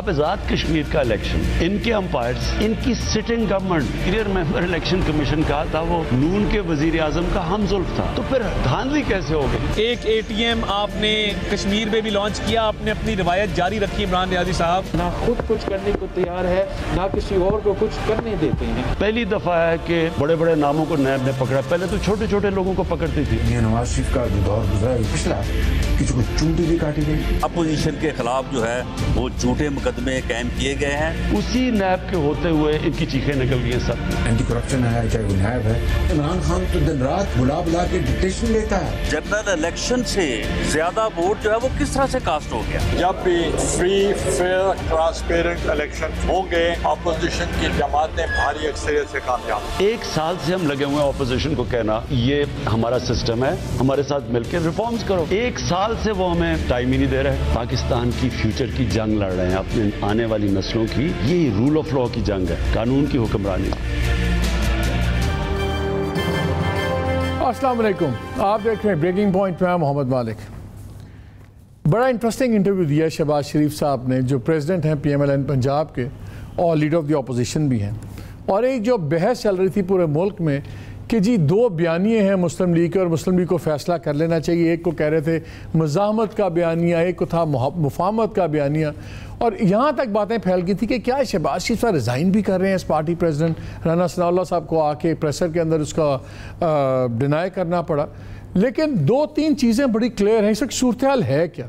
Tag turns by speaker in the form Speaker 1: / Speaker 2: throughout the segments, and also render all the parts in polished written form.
Speaker 1: अब आजाद कश्मीर का इलेक्शन, इनके अंपायर्स, इनकी sitting government, clear member election commission का था, वो नून के वजीर आजम का हमजुल्फ था, तो फिर धांधली कैसे हो गई?
Speaker 2: एक ATM आपने कश्मीर में भी लॉन्च किया, आपने अपनी रिवायत जारी रखी। इमरान नियाज़ी साहब
Speaker 3: ना खुद कुछ करने को तैयार है, ना किसी और को कुछ करने देते हैं।
Speaker 1: पहली दफा है कि बड़े बड़े नामों को नैब ने पकड़ा, पहले तो छोटे छोटे लोगों को पकड़ती थी।
Speaker 4: नवाज शरीफ का जो दौर गुजरा है पिछला, किसी को चूंटी भी काटी गई।
Speaker 5: अपोजिशन के खिलाफ जो है वो झूठे मुकदमे कायम किए गए हैं।
Speaker 1: उसी नैब के होते हुए इनकी चीखें निकल गई हैं सब।
Speaker 4: एंटी करप्शन है, चाहे वो नैब है। इमरान खान तो दिन रात बुला बुला के डिक्टेशन लेता है।
Speaker 5: जनरल इलेक्शन से ज्यादा वोट जो है वो किस तरह से कास्ट हो गया?
Speaker 6: जब भी फ्री फेयर ट्रांसपेरेंट इलेक्शन होंगे, अपोजिशन की जमातें भारी अक्सरियत से कामयाब।
Speaker 1: एक साल से हम लगे हुए हैं अपोजिशन को कहना ये हमारा सिस्टम है, हमारे साथ मिलकर रिफॉर्म्स करो। एक साल से वो हमें टाइम ही नहीं दे रहे। पाकिस्तान की फ्यूचर की जंग लड़ रहे हैं, अपने आने वाली नस्लों की। ये रूल ऑफ लॉ की जंग है, कानून की हुक्मरानी।
Speaker 7: अस्सलाम वालेकुम, आप देख रहे हैं ब्रेकिंग पॉइंट में। मोहम्मद मालिक। बड़ा इंटरेस्टिंग इंटरव्यू दिया शहबाज शरीफ साहब ने, जो प्रेसिडेंट हैं PMLN पंजाब के और लीडर ऑफ द अपोजिशन भी हैं। और एक जो बहस चल रही थी पूरे मुल्क में कि जी दो बयानिए हैं मुस्लिम लीग के और मुस्लिम लीग को फैसला कर लेना चाहिए। एक को कह रहे थे मज़ाहमत का बयानिया, एक को था मुफाहमत का बयानिया। और यहाँ तक बातें फैल गई थी कि क्या शहबाज शरीफ साहब रिज़ाइन भी कर रहे हैं इस पार्टी प्रेसिडेंट। राना सनाउल्लाह साहब को आके प्रेशर के अंदर उसका डिनाई करना पड़ा। लेकिन दो तीन चीज़ें बड़ी क्लियर हैं। इसकी सूरत हाल है क्या?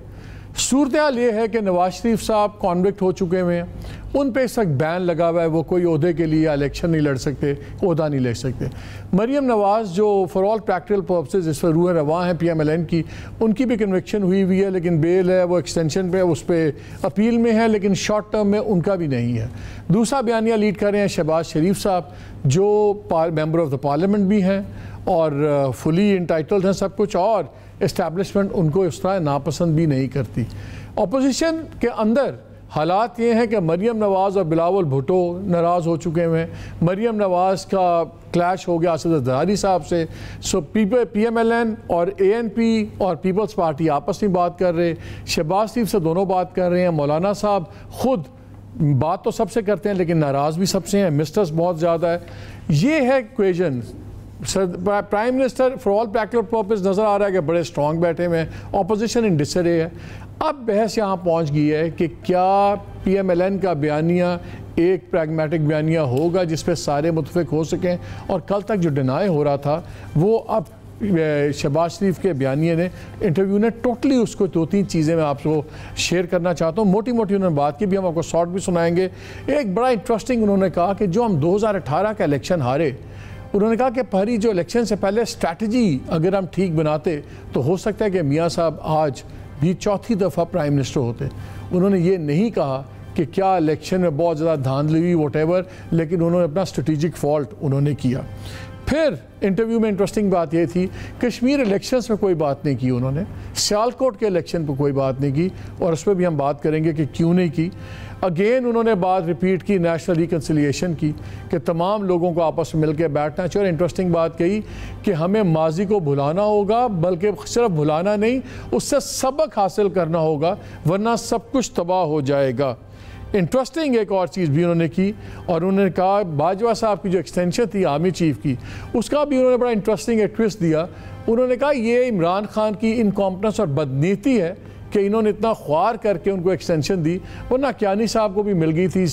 Speaker 7: सूरत हाल ये है कि नवाज शरीफ साहब कॉन्विक्ट हो चुके हुए हैं, उन पे इस वक्त बैन लगा हुआ है, वो कोई ओहदे के लिए इलेक्शन नहीं लड़ सकते, ओहदा नहीं ले सकते। मरियम नवाज़ जो फॉर ऑल प्रैक्टिकल पर्पसेस इस पर रूह रवां हैं PMLN की, उनकी भी कन्विक्शन हुई है, लेकिन बेल है वो एक्सटेंशन पे उस पर अपील में है, लेकिन शॉर्ट टर्म में उनका भी नहीं है। दूसरा बयानिया लीड कर रहे हैं शहबाज शरीफ साहब, जो मेंबर ऑफ द पार्लियामेंट भी हैं और फुली इंटाइटल्ड हैं सब कुछ, और इस्टेब्लिशमेंट उनको इस तरह नापसंद भी नहीं करती। अपोजिशन के अंदर हालात ये हैं कि मरियम नवाज़ और बिलावल भुट्टो नाराज़ हो चुके हैं। मरियम नवाज़ का क्लैश हो गया असद ज़रदारी साहब से। सो PMLN और ANP और पीपल्स पार्टी आपस में बात कर रहे, शहबाज शरीफ से दोनों बात कर रहे हैं। मौलाना साहब खुद बात तो सबसे करते हैं लेकिन नाराज़ भी सबसे हैं, मिस्टर्स बहुत ज़्यादा है। ये है equation. Prime minister for all practical purpose नज़र आ रहा है कि बड़े स्ट्रॉन्ग बैठे हुए हैं, अपोजिशन इन डिसरे है। अब बहस यहाँ पहुँच गई है कि क्या PMLN का बयानिया एक प्रैग्मेटिक बयानिया होगा जिस पे सारे मुतफिक हो सकें, और कल तक जो डिनाई हो रहा था वो अब शहबाज शरीफ के बयानिए ने इंटरव्यू ने टोटली उसको दो तीन चीज़ें मैं आपको शेयर करना चाहता हूँ। मोटी मोटी उन्होंने बात की भी, हम आपको शॉर्ट भी सुनाएंगे। एक बड़ा इंटरेस्टिंग उन्होंने कहा कि जो हम 2018 का इलेक्शन हारे, उन्होंने कहा कि पहली जो इलेक्शन से पहले स्ट्रैटेजी अगर हम ठीक बनाते तो हो सकता है कि मियाँ साहब आज भी चौथी दफ़ा प्राइम मिनिस्टर होते। उन्होंने ये नहीं कहा कि क्या इलेक्शन में बहुत ज़्यादा धांधली हुई वॉटेवर, लेकिन उन्होंने अपना स्ट्रेटेजिक फॉल्ट उन्होंने किया। फिर इंटरव्यू में इंटरेस्टिंग बात ये थी, कश्मीर इलेक्शंस में कोई बात नहीं की उन्होंने, सियालकोट के इलेक्शन पर कोई बात नहीं की, और उस पर भी हम बात करेंगे कि क्यों नहीं की। अगेन उन्होंने बात रिपीट की नेशनल रिकन्सिलिएशन की, कि तमाम लोगों को आपस में मिलकर बैठना चाहिए। और इंटरेस्टिंग बात कही कि हमें माजी को भुलाना होगा, बल्कि सिर्फ भुलाना नहीं, उससे सबक हासिल करना होगा, वरना सब कुछ तबाह हो जाएगा। इंटरेस्टिंग एक और चीज़ भी उन्होंने की, और उन्होंने कहा बाजवा साहब की जो एक्सटेंशन थी आर्मी चीफ की, उसका भी उन्होंने बड़ा इंटरेस्टिंग एक ट्विस्ट दिया। उन्होंने कहा ये इमरान खान की इनकॉम्पिटेंस और बदनीति है कि इन्होंने इतना ख्वार करके उनको एक्सटेंशन दी, वरना कियानी साहब को भी मिल गई थी,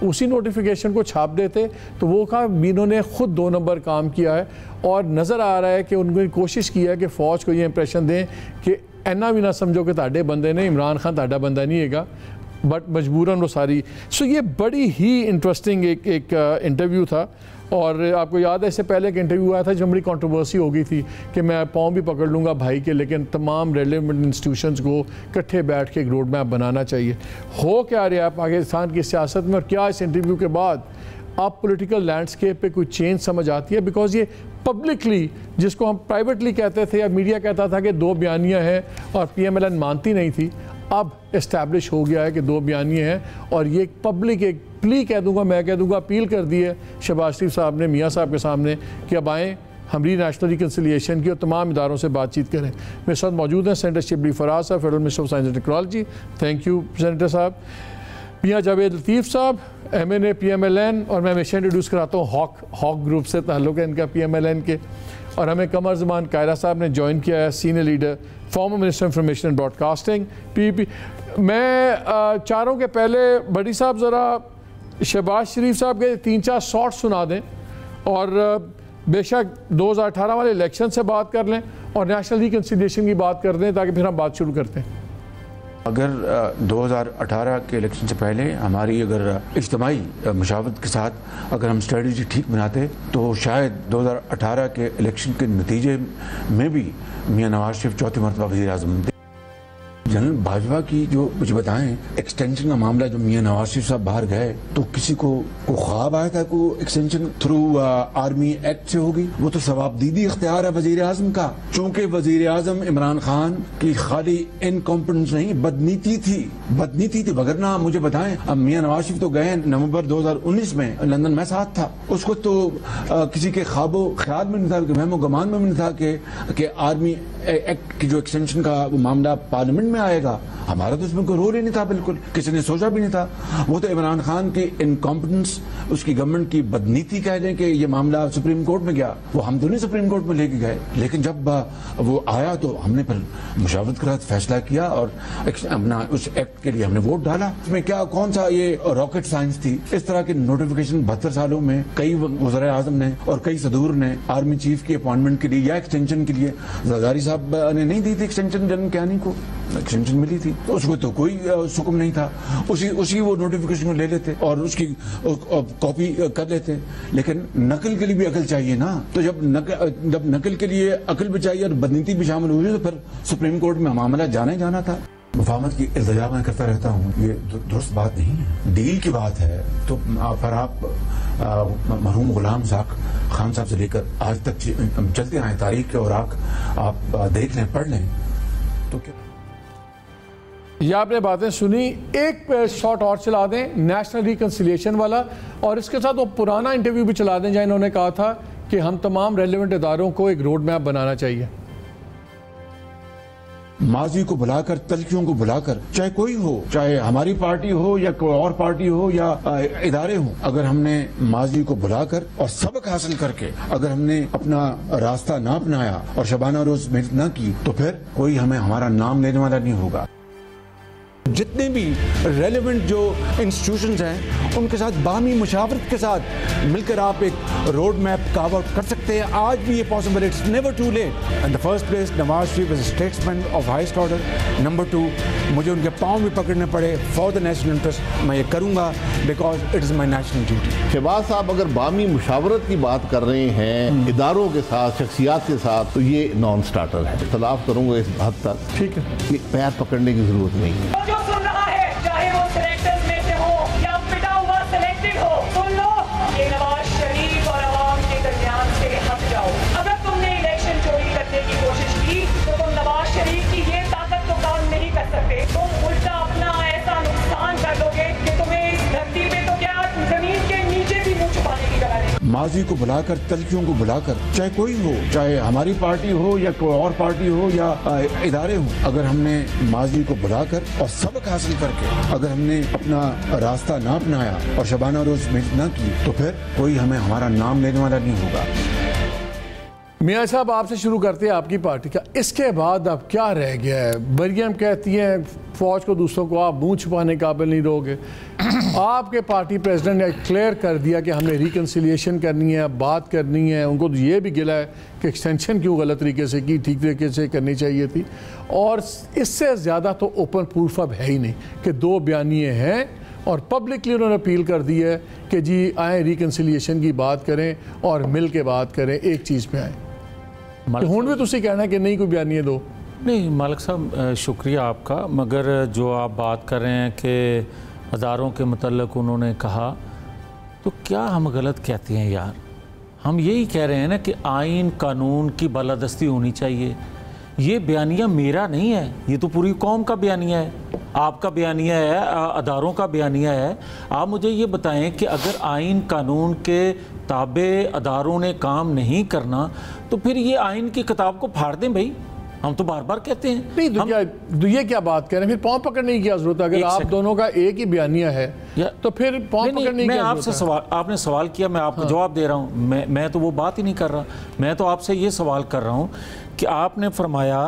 Speaker 7: उसी नोटिफिकेशन को छाप देते। तो वो कहा इन्होंने ख़ुद 2 नंबर काम किया है, और नज़र आ रहा है कि उन्होंने कोशिश की है कि फ़ौज को ये इंप्रेशन दें कि इन्ना भी ना समझो कि ताड़े बंदे ने, इमरान खान ताड़ा बंदा नहीं हैगा, बट मजबूरन वो सारी। सो ये बड़ी ही इंटरेस्टिंग एक इंटरव्यू था। और आपको याद है इससे पहले एक इंटरव्यू आया था जब बड़ी कंट्रोवर्सी हो गई थी कि मैं पाँव भी पकड़ लूँगा भाई के, लेकिन तमाम रेलिवेंट इंस्टीट्यूशंस को इकट्ठे बैठ के एक रोड मैप बनाना चाहिए। हो क्या रहा है पाकिस्तान की सियासत में, और क्या इस इंटरव्यू के बाद आप पॉलिटिकल लैंडस्केप पे कोई चेंज समझ आती है? बिकॉज ये पब्लिकली, जिसको हम प्राइवेटली कहते थे या मीडिया कहता था कि 2 बयानियाँ हैं और PMLN मानती नहीं थी, अब इस्टेब्लिश हो गया है कि 2 बयानिए हैं, और ये पब्लिक एक प्ली कह दूंगा, मैं कह दूंगा अपील कर दी है शहबाज शरीफ साहब ने मियाँ साहब के सामने कि अब आएँ, हमारी नेशनल रिकन्सिलिएशन की और तमाम इदारों से बातचीत करें। मेरे साथ मौजूद हैं सेनेटर शिबली फराज साहब, federal minister of science and technology. Thank you senator साहब। मियां जावेद लतीफ़ साहब MNA PMLN, और मैं हमेशा इंट्रोड्यूस कराता हूँ हॉक ग्रुप से ताल्लुक़ है इनका PMLN के। और हमें कमर ज़मान कायरा साहब ने ज्वाइन किया है, senior leader former minister information and broadcasting PPP। मैं चारों के पहले बड़ी साहब ज़रा शहबाज शरीफ साहब के 3-4 शॉर्ट सुना दें और बेशक 2018 वाले इलेक्शन से बात कर लें और नेशनल रिकन्सिलिएशन की बात कर दें ताकि फिर हम बात शुरू करते हैं।
Speaker 4: अगर 2018 के इलेक्शन से पहले हमारी अगर इज्तिमाई मुशावरत के साथ अगर हम स्ट्रेटजी ठीक बनाते तो शायद 2018 के इलेक्शन के नतीजे में भी मियां नवाज शरीफ चौथी मरतबा वज़ीर आज़म थे। जनरल भाजपा की जो मुझे बताएं एक्सटेंशन का मामला, जो मियां नवाज शरीफ साहब बाहर गए तो किसी को ख्वाब आया था को एक्सटेंशन थ्रू आर्मी एक्ट से होगी? वो तो सवाबदीदी इख्तियार है वजीर आजम का। चूंकि वजीर आजम इमरान खान की खाली इनकॉम्पिटेंस नहीं बदनीति थी। वगरना मुझे बताएं, अब मियां नवाज शरीफ तो गए नवंबर 2019 में, लंदन में साथ था, उसको तो किसी के ख्वाबो ख्याल में नहीं था, वहमो गमान में नहीं था कि आर्मी एक्ट की जो एक्सटेंशन का वो मामला पार्लियामेंट में आएगा। हमारा तो उसमें कोई रोल ही नहीं था, बिल्कुल किसी ने सोचा भी नहीं था। वो तो इमरान खान की इनकॉम्पिटेंस, उसकी गवर्नमेंट की बदनीति कह दें कि ये मामला सुप्रीम कोर्ट में गया, वो हम तो नहीं सुप्रीम कोर्ट में लेके गए, लेकिन जब वो आया तो हमने फिर मुशावरत के साथ फैसला किया और अपना उस एक्ट के लिए हमने वोट डाला। इसमें क्या कौन सा ये रॉकेट साइंस थी? इस तरह के नोटिफिकेशन 72 सालों में कई वज़ीर आज़म ने और कई सदूर ने आर्मी चीफ की अपॉइंटमेंट के लिए या एक्सटेंशन के लिए, जरदारी साहब ने नहीं दी थी एक्सटेंशन, जनरल क्यानी को एक्सटेंशन मिली थी, उसको तो कोई हुक्म नहीं था, उसी वो नोटिफिकेशन को ले लेते और उसकी कॉपी कर लेते। लेकिन नकल के लिए भी अकल चाहिए ना, तो जब नकल के लिए अकल भी चाहिए और बदनीति भी शामिल हुई तो फिर सुप्रीम कोर्ट में मामला जाना ही जाना था। मुफाहमत की इल्तिजा मैं करता रहता हूँ, ये दुरुस्त बात नहीं है। डील की बात है तो पर आप मरहूम गुलाम साहब खान साहब से लेकर आज तक चलते आए तारीख के, और आप देख लें, पढ़ लें तो क्या
Speaker 7: ये आपने बातें सुनी। एक शॉट और चला दें नेशनल रिकन्सिलिएशन वाला, और इसके साथ वो पुराना इंटरव्यू भी चला दें जहाँ इन्होंने कहा था कि हम तमाम रेलिवेंट इदारों को एक रोड मैप बनाना चाहिए।
Speaker 4: माजी को बुलाकर, तलखियों को बुलाकर, चाहे कोई हो, चाहे हमारी पार्टी हो या कोई और पार्टी हो या इदारे हो, अगर हमने माजी को बुलाकर और सबक हासिल करके अगर हमने अपना रास्ता ना अपनाया और शबाना रोज मेहनत ना की तो फिर कोई हमें हमारा नाम लेने वाला नहीं होगा।
Speaker 8: जितने भी रेलेवेंट जो इंस्टीट्यूशंस हैं उनके साथ बाहमी मुशावरत के साथ मिलकर आप एक रोड मैप कार्व आउट कर सकते हैं। आज भी ये possible, it's never too late. In the first place Nawaz Sharif is a statesman of highest order. Number 2, मुझे उनके पाँव भी पकड़ने पड़े फॉर द नेशनल इंटरेस्ट, मैं ये करूँगा because it is my national duty.
Speaker 9: Shahbaz साहब अगर बाहमी मुशावरत की बात कर रहे हैं इदारों के साथ, शख्सियात के साथ, तो ये नॉन स्टार्टर है। इख्तलाफ करूँगा इस हद तक, ठीक है, कि पैर पकड़ने की जरूरत नहीं है।
Speaker 4: माजी को बुलाकर, तलखियों को बुलाकर, चाहे कोई हो, चाहे हमारी पार्टी हो या कोई और पार्टी हो या इदारे हो, अगर हमने माजी को बुलाकर और सबक हासिल करके अगर हमने अपना रास्ता ना अपनाया और शबाना रोज मेहनत ना की तो फिर कोई हमें हमारा नाम लेने वाला नहीं होगा।
Speaker 7: मियाँ साहब आपसे शुरू करते हैं आपकी पार्टी का, इसके बाद अब क्या रह गया है? मरियम कहती हैं फौज को दूसरों को आप मुंह छुपाने काबिल नहीं रहोगे। आपके पार्टी प्रेसिडेंट ने क्लियर कर दिया कि हमने रिकन्सिलिएशन करनी है, बात करनी है। उनको तो ये भी गिला है कि एक्सटेंशन क्यों गलत तरीके से की, ठीक तरीके से करनी चाहिए थी। और इससे ज़्यादा तो ओपन प्रूफ अब है ही नहीं कि 2 बयानिए हैं और पब्लिकली उन्होंने अपील कर दी है कि जी आए रिकन्सिलिएशन की बात करें और मिल के बात करें, एक चीज़ पे आए। हुण भी तुसी कहना कि नहीं कोई बयानिए दो।
Speaker 10: नहीं मालिक साहब शुक्रिया आपका, मगर जो आप बात कर रहे हैं कि हज़ारों के मतलब उन्होंने कहा, तो क्या हम गलत कहते हैं यार? हम यही कह रहे हैं ना कि आइन कानून की बालादस्ती होनी चाहिए। ये बयानिया मेरा नहीं है, ये तो पूरी कौम का बयानिया है, आपका बयानिया है, अदारों का बयानिया है। आप मुझे ये बताएं कि अगर आइन कानून के ताबे अदारों ने काम नहीं करना तो फिर ये आइन की किताब को फाड़ दें भाई। हम तो बार बार कहते हैं।
Speaker 7: नहीं तो ये क्या बात कह रहे हैं, फिर पाँव पकड़ने की क्या जरूरत है? अगर आप दोनों का एक ही बयानिया है तो फिर पाँव पकड़ने की क्या जरूरत है?
Speaker 10: सवाल आपने सवाल किया, मैं आपको जवाब दे रहा हूँ। मैं तो वो बात ही नहीं कर रहा, मैं तो आपसे ये सवाल कर रहा हूँ कि आपने फरमाया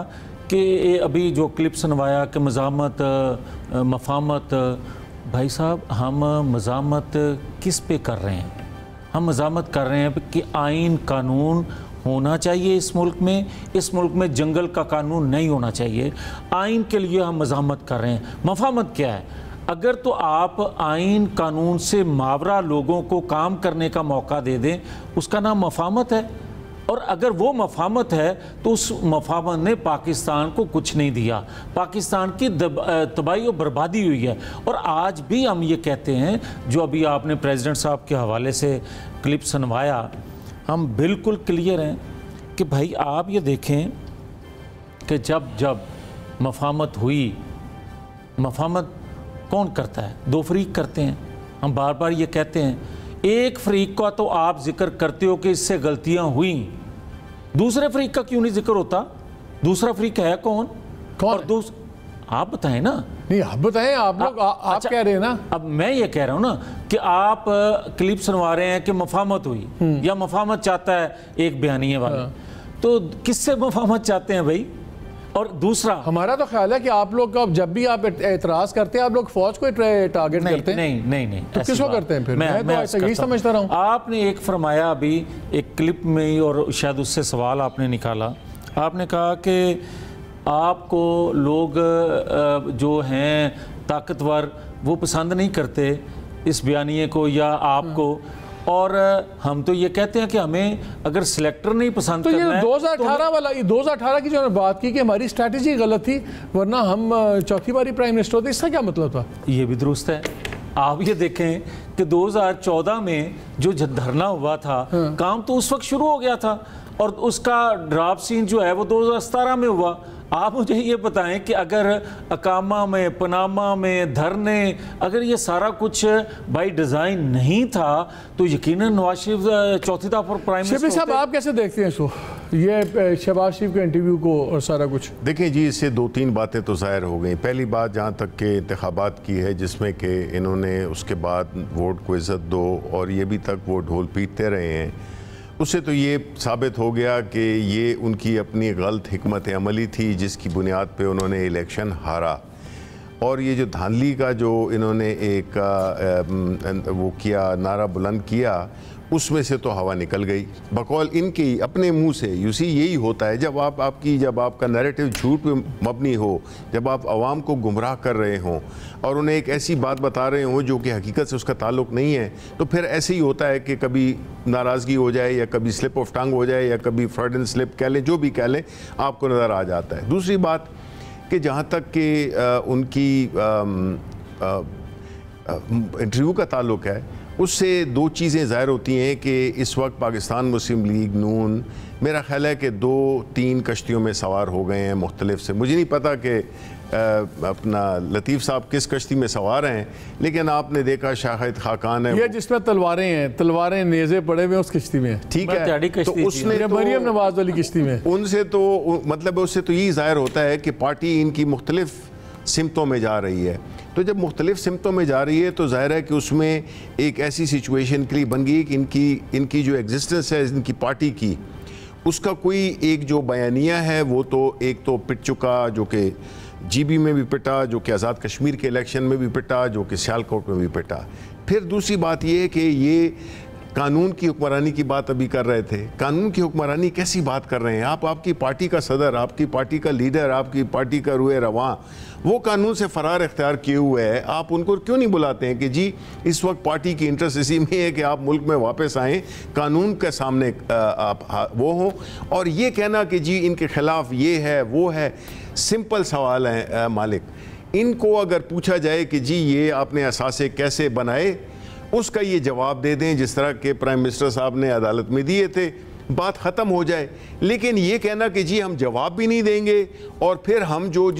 Speaker 10: कि अभी जो क्लिप सुनवाया कि मज़ामत मफामत, भाई साहब हम मज़ामत किस पे कर रहे हैं? हम मज़ामत कर रहे हैं कि आइन कानून होना चाहिए इस मुल्क में जंगल का कानून नहीं होना चाहिए। आइन के लिए हम मज़ामत कर रहे हैं। मफामत क्या है? अगर तो आप आइन कानून से मावरा लोगों को काम करने का मौका दे दें, उसका नाम मफामत है। और अगर वो मफामत है तो उस मफामत ने पाकिस्तान को कुछ नहीं दिया, पाकिस्तान की तबाही और बर्बादी हुई है। और आज भी हम ये कहते हैं, जो अभी आपने प्रेसिडेंट साहब के हवाले से क्लिप सुनवाया, हम बिल्कुल क्लियर हैं कि भाई आप ये देखें कि जब मफामत हुई, मफामत कौन करता है? दो फरीक करते हैं। हम बार बार ये कहते हैं, एक फरीक का तो आप जिक्र करते हो कि इससे गलतियां हुई, दूसरे फरीक का क्यों नहीं जिक्र होता? दूसरा फरीक है कौन? और आप बताएं ना।
Speaker 7: नहीं आप बताएं, आप लोग आप
Speaker 10: अच्छा,
Speaker 7: कह रहे हैं ना।
Speaker 10: अब मैं ये कह रहा हूं ना कि आप क्लिप सुनवा रहे हैं कि मफामत हुई या मफामत चाहता है एक बयानिए वाला, तो किससे मफामत चाहते हैं भाई? और दूसरा,
Speaker 7: हमारा तो ख्याल है कि आप लोग का जब भी आप एतराज करते हैं, आप लोग फौज को टारगेट करते हैं।
Speaker 10: नहीं
Speaker 7: तो किसको करते हैं फिर? मैं तो ऐसा यही समझता रहा हूँ।
Speaker 10: आपने एक फरमाया अभी एक क्लिप में ही, और शायद उससे सवाल आपने निकाला, आपने कहा कि आपको लोग जो हैं ताकतवर वो पसंद नहीं करते इस बयानिए को या आपको, और हम तो ये कहते हैं कि हमें अगर सिलेक्टर नहीं पसंद
Speaker 7: तो
Speaker 10: करना
Speaker 7: ये 2018 वाला, ये 2018 की जो बात की कि हमारी स्ट्रैटेजी गलत थी वरना हम चौथी बारी प्राइम मिनिस्टर होते, इसका क्या मतलब था?
Speaker 10: ये भी दुरुस्त है। आप ये देखें कि 2014 में जो धरना हुआ था, काम तो उस वक्त शुरू हो गया था और उसका ड्राफ्ट सीन जो है वो 2017 में हुआ। आप मुझे ये बताएं कि अगर अकामा में, पनामा में धरने, अगर ये सारा कुछ बाई डिज़ाइन नहीं था तो यकीनन नवाज शरीफ चौथी दफा प्राइम मिनिस्टर
Speaker 7: साहब आप कैसे देखते हैं इसको, ये शहबाज शरीफ के इंटरव्यू को और सारा कुछ?
Speaker 11: देखें जी, इससे दो तीन बातें तो ज़ाहिर हो गई। पहली बात जहाँ तक के इंतखाबात की है, जिसमें कि इन्होंने उसके बाद वोट को इज़्ज़त दो और ये भी तक वो ढोल पीटते रहे हैं, उससे तो ये साबित हो गया कि ये उनकी अपनी गलत हिकमत अमली थी जिसकी बुनियाद पे उन्होंने इलेक्शन हारा। और ये जो धांधली का जो इन्होंने एक वो किया, नारा बुलंद किया, उसमें से तो हवा निकल गई बकौल इनके ही अपने मुंह से। यूसी यही होता है जब जब आपका नैरेटिव झूठ पे मबनी हो, जब आप आवाम को गुमराह कर रहे हों और उन्हें एक ऐसी बात बता रहे हों जो कि हकीकत से उसका ताल्लुक़ नहीं है, तो फिर ऐसे ही होता है कि कभी नाराज़गी हो जाए या कभी स्लिप ऑफ टंग हो जाए या कभी फ्रॉडन स्लिप कह लें, जो भी कह लें, आपको नज़र आ जाता है। दूसरी बात कि जहाँ तक कि उनकी इंटरव्यू का ताल्लुक़ है, उससे दो चीज़ें ज़ाहिर होती हैं कि इस वक्त पाकिस्तान मुस्लिम लीग नून मेरा ख्याल है कि 2-3 कश्तियों में सवार हो गए हैं मुख्तलिफ से। मुझे नहीं पता कि अपना लतीफ़ साहब किस कश्ती में सवार हैं, लेकिन आपने देखा शाहिद खाकान है,
Speaker 7: ये जिसमें तलवारें हैं, तलवारें नेज़े पड़े हुए उस कश्ती में,
Speaker 11: ठीक है, तो उसने
Speaker 7: मरियम नवाज वाली कश्ती में,
Speaker 11: उनसे तो मतलब उससे तो यही ज़ाहिर होता है कि पार्टी इनकी मुख्तलिफ सिमतों में जा रही है। तो जब मुख्तलिफ सिमतों में जा रही है तो ज़ाहिर है कि उसमें एक ऐसी सिचुएशन के लिए बन गई कि इनकी जो एग्जिस्टेंस है इनकी पार्टी की, उसका कोई एक जो बयानिया है वो तो एक तो पिट चुका, जो कि GB में भी पिटा, जो कि आज़ाद कश्मीर के इलेक्शन में भी पिटा, जो कि सियालकोट में भी पिटा। फिर दूसरी बात ये है कि ये कानून की हुक्मरानी की बात अभी कर रहे थे। कानून की हुक्मरानी कैसी बात कर रहे हैं आप? आपकी पार्टी का सदर, आपकी पार्टी का लीडर, आपकी पार्टी का रुए रवां वो कानून से फरार इख्तियार किए हुए है, आप उनको क्यों नहीं बुलाते हैं कि जी इस वक्त पार्टी की इंटरेस्ट इसी में है कि आप मुल्क में वापस आएँ, कानून के सामने आप वो हों। और ये कहना कि जी इनके खिलाफ ये है वो है, सिंपल सवाल है मालिक। इनको अगर पूछा जाए कि जी ये आपने असासे कैसे बनाए, उसका ये जवाब दे दें जिस तरह के प्राइम मिनिस्टर साहब ने अदालत में दिए थे, बात ख़त्म हो जाए। लेकिन ये कहना कि जी हम जवाब भी नहीं देंगे और फिर हम जो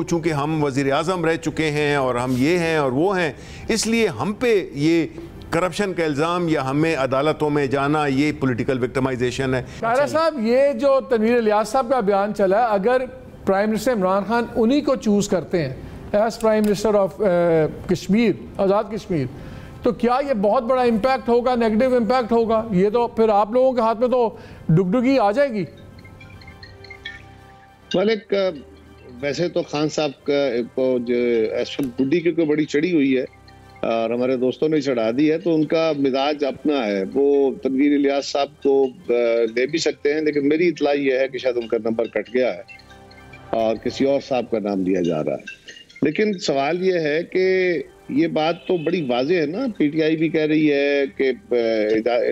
Speaker 11: चूँकि हम वज़ीर आज़म रह चुके हैं और हम ये हैं और वो हैं, इसलिए हम पे ये करप्शन का इल्ज़ाम या हमें अदालतों में जाना, ये पॉलिटिकल विक्टिमाइजेशन है।
Speaker 7: कायरा साहब, ये जो तनवीर इलियास साहब का बयान चला है, अगर प्राइम मिनिस्टर इमरान खान उन्हीं को चूज़ करते हैं as prime minister of Kashmir, Azad Kashmir, तो क्या ये बहुत बड़ा इम्पैक्ट होगा, नेगेटिव इम्पैक्ट होगा? ये तो फिर आप लोगों के हाथ में तो डुगडुगी आ जाएगी।
Speaker 9: मालिक, वैसे तो खान साहब को जो इस वक्त गुड्डी की कोई बड़ी चढ़ी हुई है और हमारे दोस्तों ने चढ़ा दी है, तो उनका मिजाज अपना है। वो तनवीर इलियास साहब को ले भी सकते हैं, लेकिन मेरी इतला ये है कि शायद उनका नंबर कट गया है और किसी और साहब का नाम लिया जा रहा है। लेकिन सवाल ये है कि ये बात तो बड़ी वाज़ेह है ना, पीटीआई भी कह रही है कि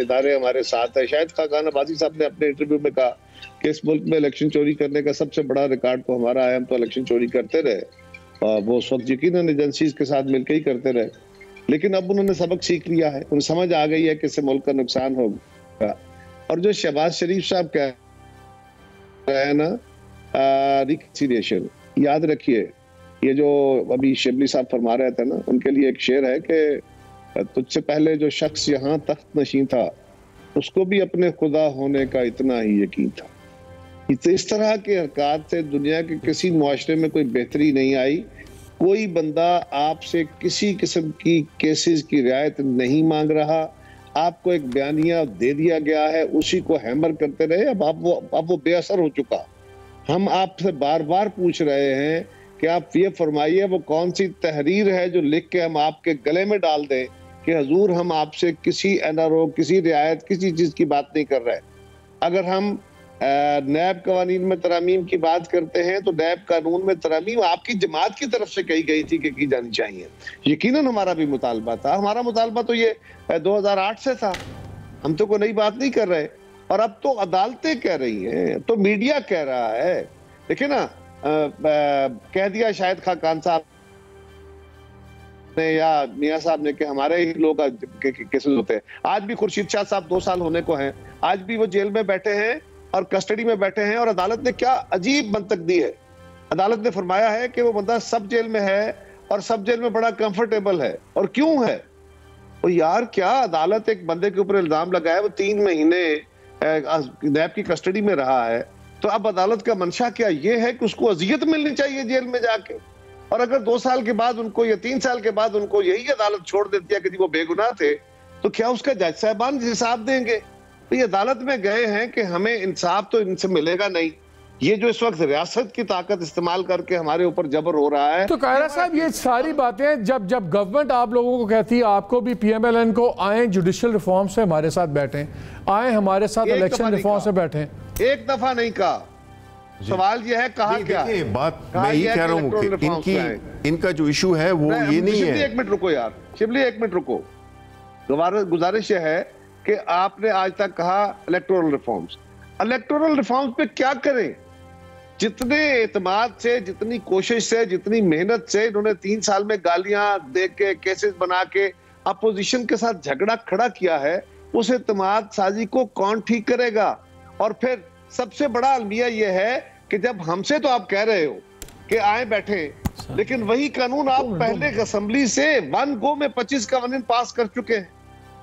Speaker 9: इदारे हमारे साथ है। शाहिद खान अब्बासी साहब ने अपने इंटरव्यू में कहा कि इस मुल्क में इलेक्शन चोरी करने का सबसे बड़ा रिकॉर्ड तो हमारा है, हम तो इलेक्शन चोरी करते रहे और वो उस वक्त यकीनन एजेंसीज के साथ मिलकर ही करते रहे। लेकिन अब उन्होंने सबक सीख लिया है, उन्हें समझ आ गई है कि इससे मुल्क का नुकसान होगा। और जो शहबाज शरीफ साहब कह रहे हैं ना, रिकन्सिलिएशन, याद रखिए ये जो अभी शिबली साहब फरमा रहे थे ना, उनके लिए एक शेर है कि तुझसे पहले जो शख्स यहाँ तख्त नशीं था उसको भी अपने खुदा होने का इतना ही यकीन था। इस तरह के हरकत से दुनिया के किसी मुआशरे में कोई बेहतरी नहीं आई। कोई बंदा आपसे किसी किस्म की केसेस की रियायत नहीं मांग रहा, आपको एक बयानिया दे दिया गया है, उसी को हैमर करते रहे। अब वो बेअसर हो चुका। हम आपसे बार बार पूछ रहे हैं कि आप ये फरमाइए वो कौन सी तहरीर है जो लिख के हम आपके गले में डाल दें कि हजूर हम आपसे किसी एनआरओ, किसी रियायत, किसी चीज की बात नहीं कर रहे। अगर हम नैब कवानीन में तरामीम की बात करते हैं तो नैब कानून में तरामीम आपकी जमात की तरफ से कही गई थी कि की जानी चाहिए। यकीनन हमारा भी मुतालबा था। हमारा मुतालबा तो ये 2008 से था, हम तो कोई नई बात नहीं कर रहे। और अब तो अदालतें कह रही हैं, तो मीडिया कह रहा है। देखिए ना, कह दिया शाहिद खान साहब ने या मियां साहब ने कि हमारे ही लोग केसेस होते हैं। आज भी खुर्शीद शाह साहब 2 साल होने को हैं, आज भी वो जेल में बैठे हैं और कस्टडी में बैठे हैं। और अदालत ने क्या अजीब मंतक दी है। अदालत ने फरमाया है कि वो बंदा सब जेल में है और सब जेल में बड़ा कंफर्टेबल है। और क्यों है? और यार, क्या अदालत एक बंदे के ऊपर इल्जाम लगाया, वो 3 महीने नैब की कस्टडी में रहा है, तो अब अदालत का मंशा क्या ये है कि उसको अजियत मिलनी चाहिए जेल में जाके। और अगर 2 साल के बाद उनको या 3 साल के बाद उनको यही अदालत छोड़ देती है कि वो बेगुनाह थे, तो क्या उसका जज साहबान हिसाब देंगे? तो ये अदालत में गए हैं कि हमें इंसाफ तो इनसे मिलेगा नहीं। ये जो इस वक्त रियासत की ताकत इस्तेमाल करके हमारे ऊपर जबर हो रहा है।
Speaker 7: तो कायरा साहब, ये सारी बातें जब गवर्नमेंट आप लोगों को कहती है, आपको भी पीएमएलएन को आए जुडिशियल रिफॉर्म से हमारे साथ बैठे, आए हमारे साथ इलेक्शन रिफॉर्म से बैठे, एक
Speaker 9: दफा नहीं कहा। सवाल ये है कहा क्या है?
Speaker 11: बात मैं ये कह रहा हूँ कि इनका जो इशू है वो ये नहीं है।
Speaker 9: 1 मिनट रुको यार, शिबली 1 मिनट रुको। गुजारिश यह है कि आपने आज तक कहा इलेक्टोरल रिफॉर्म्स। इलेक्टोरल रिफॉर्म्स पे क्या करें? जितने एतमाद से, जितनी कोशिश से, जितनी मेहनत से इन्होंने 3 साल में गालियां दे के, केसेस बना के अपोजिशन के साथ झगड़ा खड़ा किया है, उस एतमाद साजी को कौन ठीक करेगा? और फिर सबसे बड़ा अलमिया यह है कि जब हमसे तो आप कह रहे हो कि आए बैठे, लेकिन वही कानून आप पहले असेंबली से 1 गो में 25 कवानीन पास कर चुके हैं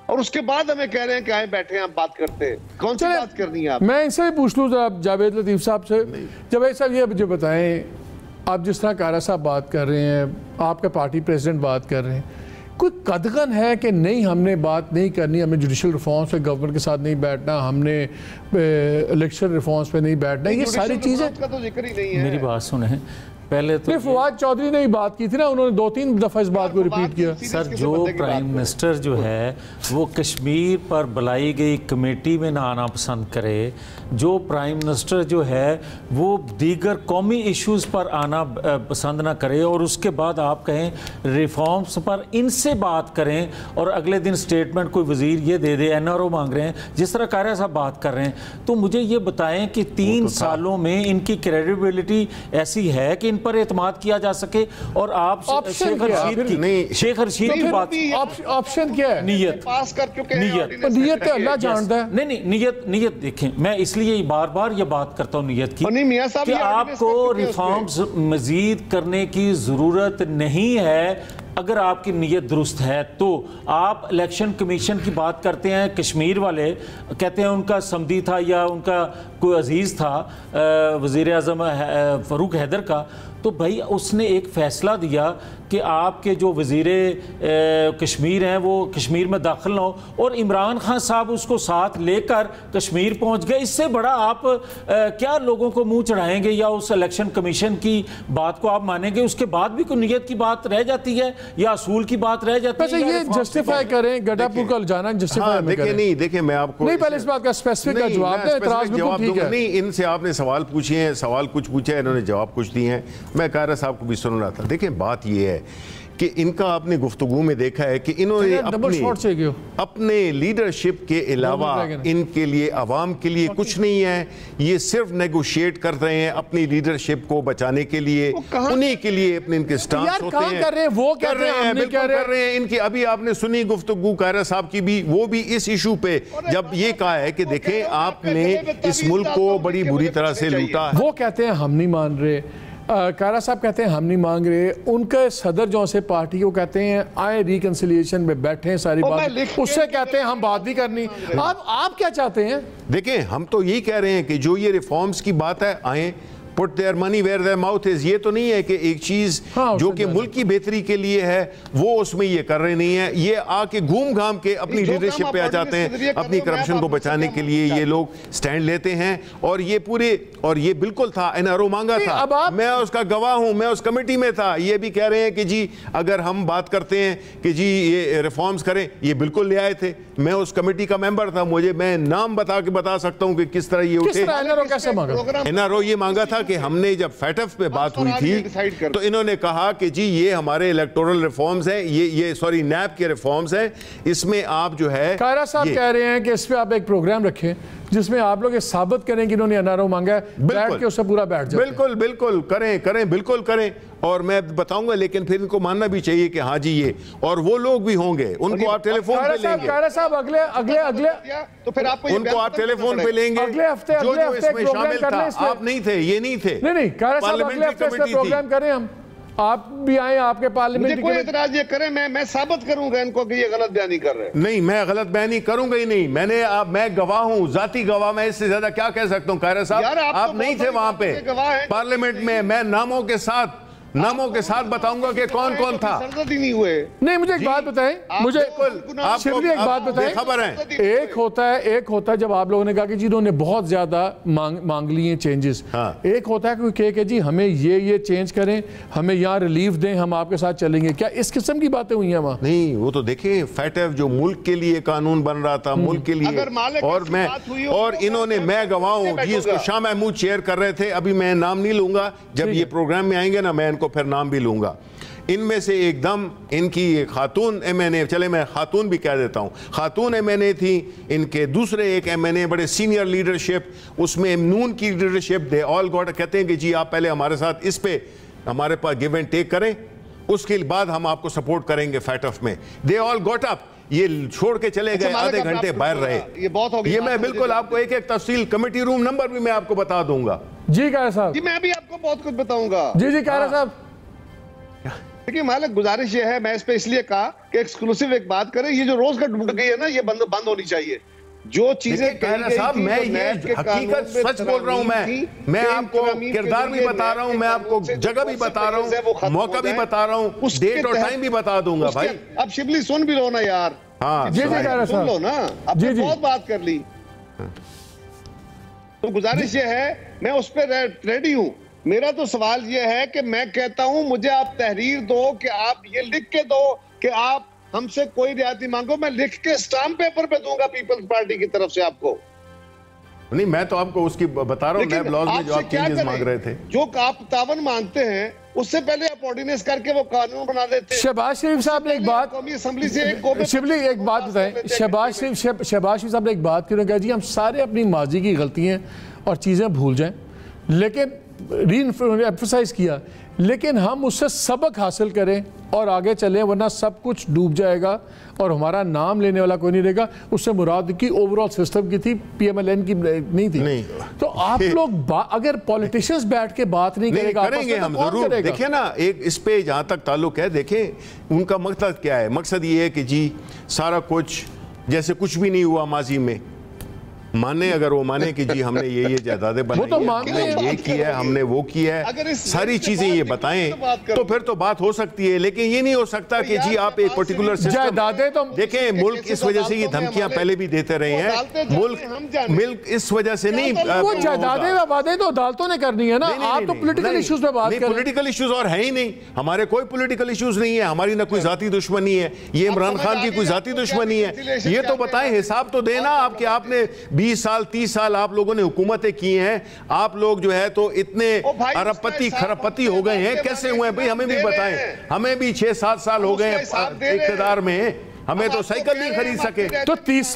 Speaker 9: और उसके बाद हमें कह रहे हैं कि आए बैठे हम बात करते हैं। कौन सी बात करनी है आप?
Speaker 7: मैं इनसे भी पूछ लूँ जरा जावेद लतीफ़ साहब से। जावेद साहब, ये मुझे बताएं, आप जिस तरह कायरा साहब बात कर रहे हैं, आपके पार्टी प्रेसिडेंट बात कर रहे हैं, कोई कदगन है कि नहीं हमने बात नहीं करनी, हमें जुडिशल रिफॉर्म्स पे गवर्नमेंट के साथ नहीं बैठना, हमने इलेक्शन रिफॉर्म्स पे नहीं बैठना, ये सारी चीज़ें
Speaker 9: का तो जिक्र ही नहीं है।
Speaker 10: मेरी बात सुने, पहले तो
Speaker 7: फवाद चौधरी ने ही बात की थी ना, उन्होंने 2-3 दफ़ा इस बात को रिपीट किया।
Speaker 10: सर, जो प्राइम मिनिस्टर जो है वो कश्मीर पर बुलाई गई कमेटी में ना आना पसंद करे, जो प्राइम मिनिस्टर जो है वो दीगर कौमी इश्यूज़ पर आना पसंद ना करे और उसके बाद आप कहें रिफॉर्म्स पर इनसे बात करें और अगले दिन स्टेटमेंट कोई वजीर ये दे दे, एनआरओ मांग रहे हैं, जिस तरह कायरा साहब बात कर रहे हैं, तो मुझे ये बताएं कि 3 सालों में इनकी क्रेडिबिलिटी ऐसी है कि पर एतमाद किया जा सके। और आप शेख रशीद की बात,
Speaker 7: ऑप्शन क्या है?
Speaker 10: नियत
Speaker 9: पास कर चुके हैं।
Speaker 7: नियत तो अल्लाह जानता है।
Speaker 10: नहीं, नियत देखें, मैं इसलिए बार बार ये बात करता हूँ नियत की कि आपको रिफॉर्म्स मजीद करने की जरूरत नहीं है। अगर आपकी नीयत दुरुस्त है तो आप इलेक्शन कमीशन की बात करते हैं, कश्मीर वाले कहते हैं उनका समदी था या उनका कोई अजीज़ था वज़ीर आज़म फ़ारूक हैदर का, तो भाई उसने एक फ़ैसला दिया कि आपके जो वज़ीर कश्मीर हैं वो कश्मीर में दाखिल ना हो, और इमरान खान साहब उसको साथ लेकर कश्मीर पहुंच गए। इससे बड़ा आप क्या लोगों को मुंह चढ़ाएंगे या उस इलेक्शन कमीशन की बात को आप मानेंगे? उसके बाद भी कोई नीयत की बात रह जाती है या असूल की बात रह जाती है?
Speaker 7: ये जस्टिफाई करें गड्ढापुर का जाना, जस्टिफाई
Speaker 11: देखिए मैं आपको
Speaker 7: नहीं, पहले इस बात का स्पेसिफिक का जवाब दें, इतराज़ बिल्कुल ठीक है।
Speaker 11: नहीं, इनसे आपने सवाल पूछे हैं, सवाल कुछ पूछे हैं, इन्होंने जवाब कुछ दिए हैं, मैं कायरा साहब को भी सुन रहा था। देखिए बात ये है कि इनका आपने गुफ्तगू में देखा है कि इन्होंने अपने लीडरशिप के अलावा इनके लिए आवाम के लिए कुछ नहीं है, ये सिर्फ नेगोशिएट कर रहे हैं अपनी लीडरशिप को बचाने के लिए, उन्हीं के लिए अपने इनके स्टांस होते हैं,
Speaker 7: कर रहे हैं वो
Speaker 11: कर रहे हैं, बिल्कुल कर रहे हैं। इनकी अभी आपने सुनी गुफ्तगू कायरा साहब की भी, वो भी इस इशू पे जब ये कहा है कि देखें आपने इस मुल्क को बड़ी बुरी तरह से लूटा,
Speaker 7: वो कहते हैं हम नहीं मान रहे, कारा साहब कहते हैं हम नहीं मांग रहे, उनके सदर जो से पार्टी को कहते हैं आए रिकंसिलिएशन में बैठे हैं, सारी बात उससे कहते हैं हम बात नहीं करनी। आप क्या चाहते हैं?
Speaker 11: देखें हम तो यही कह रहे हैं कि जो ये रिफॉर्म्स की बात है आए, put their money where their mouth is. ये तो नहीं है कि एक चीज जो कि मुल्क की बेहतरी के लिए है वो उसमें ये कर रहे नहीं है, ये आके घूम घाम के अपनी लीडरशिप पे आ जाते हैं, अपनी करप्शन को बचाने के लिए ये लोग स्टैंड लेते हैं। और ये पूरे, और ये बिल्कुल था, एनआरओ मांगा था, मैं उसका गवाह हूं, मैं उस कमेटी में था। ये भी कह रहे हैं कि जी अगर हम बात करते हैं कि जी ये रिफॉर्म्स करें, ये बिल्कुल ले आए थे, मैं उस कमेटी का मेंबर था, मुझे मैं नाम बता सकता हूं कि किस तरह ये उठे। एनआरओ ये मांगा था कि हमने जब फैटफ पे बात हुई थी तो इन्होंने कहा कि जी ये हमारे इलेक्टोरल रिफॉर्म्स हैं, ये सॉरी नैब के रिफॉर्म्स हैं, इसमें आप जो है
Speaker 7: कायरा साहब कह रहे हैं कि इस पे आप एक प्रोग्राम रखें जिसमें आप लोग ये साबित करें कि इन्होंने एनआरओ मांगा है, बैठ के उससे पूरा बैठ जाए।
Speaker 11: बिल्कुल करें, बिल्कुल करें, और मैं बताऊंगा, लेकिन फिर इनको मानना भी चाहिए कि हाँ जी ये, और वो लोग भी होंगे, उनको आप टेलीफोन पे लेंगे।
Speaker 7: कायरा साहब अगले
Speaker 11: तो फिर आपको उनको आप टेलीफोन पे लेंगे,
Speaker 7: अगले हफ्ते
Speaker 11: जो इसमें शामिल था, आप नहीं थे, ये नहीं थे।
Speaker 7: नहीं कायरा साहब अगले हफ्ते प्रोग्राम करें, हम आप भी आए, आपके पार्लियामेंट
Speaker 9: कोई एतराज ये करें, मैं साबित करूंगा इनको कि ये गलत बयानी कर रहे हैं।
Speaker 11: नहीं, मैं गलत बयानी करूंगा ही नहीं, मैं गवाह हूं, जाती गवाह, मैं इससे ज्यादा क्या कह सकता हूं। कायरा साहब आप नहीं थे वहां पे पार्लियामेंट में, मैं नामों के साथ बताऊंगा कि कौन कौन था।
Speaker 9: नहीं हुए।
Speaker 7: नहीं, मुझे एक बात बताएं, मुझे शिवली एक बात बताएं, खबर है एक होता है जब आप लोगों ने कहा कि जी इन्होंने बहुत ज्यादा मांग ली हैं चेंजेस, एक होता है कोई कहे कि जी हमें ये चेंज करें, हमें यहाँ रिलीफ दें, हम आपके साथ चलेंगे। क्या इस किस्म की बातें हुई हैं वहाँ?
Speaker 11: नहीं, वो तो देखें फैटफ जो मुल्क के लिए कानून बन रहा था, मुल्क के लिए, और इन्होंने, मैं गवाह हूँ जी, इसको शाह महमूद चेयर कर रहे थे, अभी मैं नाम नहीं लूंगा, जब ये प्रोग्राम में आएंगे ना मैं इनको फिर नाम भी लूंगा। इनमें से एकदम इनकी खातून एमएनए, चले मैं खातून भी कह देता हूं, खातून एमएनए थी, इनके दूसरे एक एमएनए बड़े सीनियर लीडरशिप, उसमें नून की लीडरशिप, दे ऑल गॉट, कहते हैं कि जी आप पहले हमारे साथ इस पे हमारे पास गिव एंड टेक करें, उसके बाद हम आपको सपोर्ट करेंगे फैटफ में। दे ऑल गॉट अप, ये छोड़ के चले गए, आधे घंटे बाहर रहे।
Speaker 9: ये बहुत हो गया,
Speaker 11: ये मैं बिल्कुल आपको एक तफसील, कमेटी रूम नंबर भी मैं आपको बता दूंगा।
Speaker 7: जी कायरा साहब,
Speaker 9: जी मैं भी आपको बहुत कुछ बताऊंगा।
Speaker 7: जी कायरा साहब,
Speaker 9: देखिए मालिक गुजारिश ये है, मैं इस पे इसलिए कहा कि एक्सक्लूसिव एक बात करें, ये जो रोज का ढूंढ गई है ना, ये बंद होनी चाहिए। जो चीजें
Speaker 11: साहब, मैं ये हकीकत सच बोल रहा हूं, मैं आपको किरदार भी बता रहा हूं, मैं आपको जगह भी बता रहा हूं, मौका भी बता रहा हूं, डेट और टाइम भी बता दूंगा भाई।
Speaker 9: अब शिबली सुन भी लो ना यार।
Speaker 11: हाँ
Speaker 7: जी
Speaker 9: सुन लो ना, अब बहुत बात कर ली, तो गुजारिश ये है, मैं उस पर रेडी हूं। मेरा तो सवाल ये है कि मैं कहता हूं मुझे आप तहरीर दो कि आप ये लिख के दो कि आप हमसे कोई रियायती मांगो, मैं लिख के स्टाम्प पेपर पे दूंगा पीपल्स पार्टी की तरफ से आपको।
Speaker 11: नहीं, मैं तो आपको उसकी बता रहा हूं, नैब लॉज में जो आप चेंजेस मांग रहे थे,
Speaker 9: जो आप तावन मांगते हैं, उससे पहले आप ऑर्डिनेंस करके वो कानून बना देते।
Speaker 7: शहबाज शरीफ साहब ने एक बात,
Speaker 9: कौमी असेंबली से
Speaker 7: शिवली एक बात बताएं, शहबाज शरीफ साहब ने एक बात क्यों कहा जी हम सारे अपनी माजी की गलतियां और चीज़ें भूल जाएं, लेकिन री एम्फसाइज किया लेकिन हम उससे सबक हासिल करें और आगे चलें, वरना सब कुछ डूब जाएगा और हमारा नाम लेने वाला कोई नहीं रहेगा। उससे मुराद की ओवरऑल सिस्टम की थी, PMLN की नहीं थी। नहीं। तो आप लोग अगर पॉलिटिशियंस बैठ के बात नहीं
Speaker 11: करेंगे हम जरूर। देखिए ना, एक इस पे जहाँ तक ताल्लुक है, देखें उनका मकसद क्या है। मकसद ये है कि जी सारा कुछ जैसे कुछ भी नहीं हुआ माजी में, माने अगर वो माने कि जी हमने ये जायदादें बनाई, हमने ये किया है, हमने वो किया है, सारी चीजें ये बताएं तो फिर तो बात हो सकती है। लेकिन ये नहीं हो सकता कि जी आप एक पर्टिकुलर
Speaker 7: जायदादें तो
Speaker 11: देखें, मुल्क इस वजह से ये धमकियां पहले भी देते रहे हैं, मुल्क इस वजह से नहीं।
Speaker 7: वो जायदादें वादे तो अदालतों ने करनी है ना, आप तो पॉलिटिकल इश्यूज पे बात करें।
Speaker 11: पॉलिटिकल इश्यूज और है ही नहीं, हमारे कोई पॉलिटिकल इश्यूज नहीं है, हमारी ना कोई जाती दुश्मनी है, ये इमरान खान की कोई जाती दुश्मनी है। ये तो बताएं, हिसाब तो देना आपके, आपने 20 साल 30 साल आप लोगों ने हुकूमतें की हैं, आप लोग जो है तो इतने अरबपति खरबपति हो गए हैं, कैसे हुए भाई हमें भी बताएं। हमें भी 6-7 साल हो गए इक़्तिदार में, हमें तो साइकिल नहीं खरीद सके।
Speaker 7: तो 30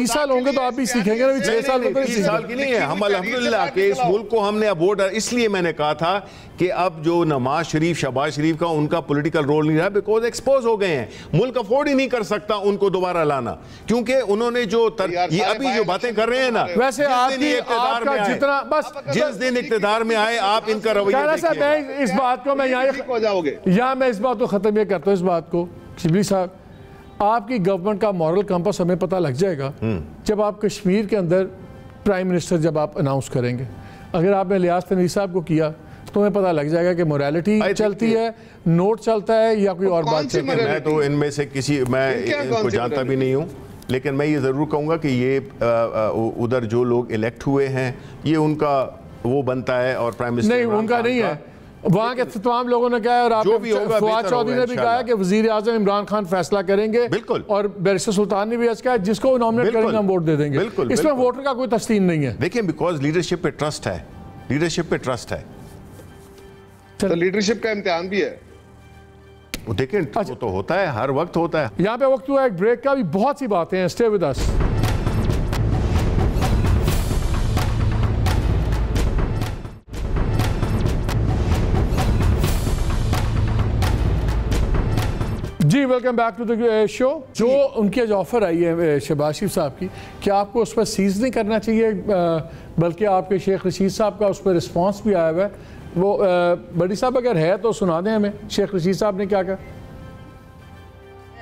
Speaker 7: साल होंगे तो आप भी सीखेंगे ना। 6 साल में
Speaker 11: 30 साल की नहीं है। हम अल्हम्दुलिल्लाह के इस मुल्क को हमने अब वोट, इसलिए मैंने कहा था कि अब जो नवाज शरीफ शहबाज शरीफ का उनका पॉलिटिकल रोल नहीं रहा, बिकॉज एक्सपोज हो गए हैं। मुल्क अफोर्ड ही नहीं कर सकता उनको दोबारा लाना, क्योंकि उन्होंने जो ये अभी जो बातें कर रहे हैं ना,
Speaker 7: वैसे आपका जितना बस
Speaker 11: जिस दिन इक़्तिदार में आए आप इनका रवैया
Speaker 7: देखिए। इस बात को मैं यहाँ मैं इस बात को खत्म ये करता हूँ, इस बात को शिबली साहब, आपकी गवर्नमेंट का मॉरल कंपास हमें पता लग जाएगा जब आप कश्मीर के अंदर प्राइम मिनिस्टर जब आप अनाउंस करेंगे। अगर आपने लियाज़ तनवीर साहब को किया तो हमें पता लग जाएगा कि मोरालिटी चलती है, नोट चलता है या कोई और बात चलती है।
Speaker 11: मैं तो इनमें से किसी, मैं इनको जानता भी नहीं हूँ, लेकिन मैं ये ज़रूर कहूँगा कि ये उधर जो लोग इलेक्ट हुए हैं ये उनका वो बनता है और प्राइम मिनिस्टर
Speaker 7: नहीं, उनका नहीं है। वहाँ के तमाम लोगों ने कहा है और आप फवाद चौधरी ने भी कहा है कि वजीर आज़म इमरान खान फैसला करेंगे, बिल्कुल, और बैरिस्टर सुल्तान ने भी आज कहा जिसको नॉमिनेट करेंगे हम वोट दे देंगे। बिल्कुल, इसमें वोटर का कोई तस्लीम नहीं है।
Speaker 11: देखिए, बिकॉज लीडरशिप पे ट्रस्ट है, लीडरशिप पे ट्रस्ट है,
Speaker 9: तो लीडरशिप का इम्तिहान भी है।
Speaker 11: वो देखें, वो तो होता है, हर वक्त होता है।
Speaker 7: यहाँ पे वक्त हुआ एक ब्रेक का, भी बहुत सी बातें हैं, स्टे विद अस। जी welcome back to the show. जो उनकी आज ऑफर आई है शहबाज शरीफ साहब की, क्या आपको उस पर सीज नहीं करना चाहिए, बल्कि आपके शेख रशीद साहब का उस पर रिस्पांस भी आया हुआ है, वो बड़ी साहब अगर है तो सुना दें हमें, शेख रशीद साहब ने क्या कहा।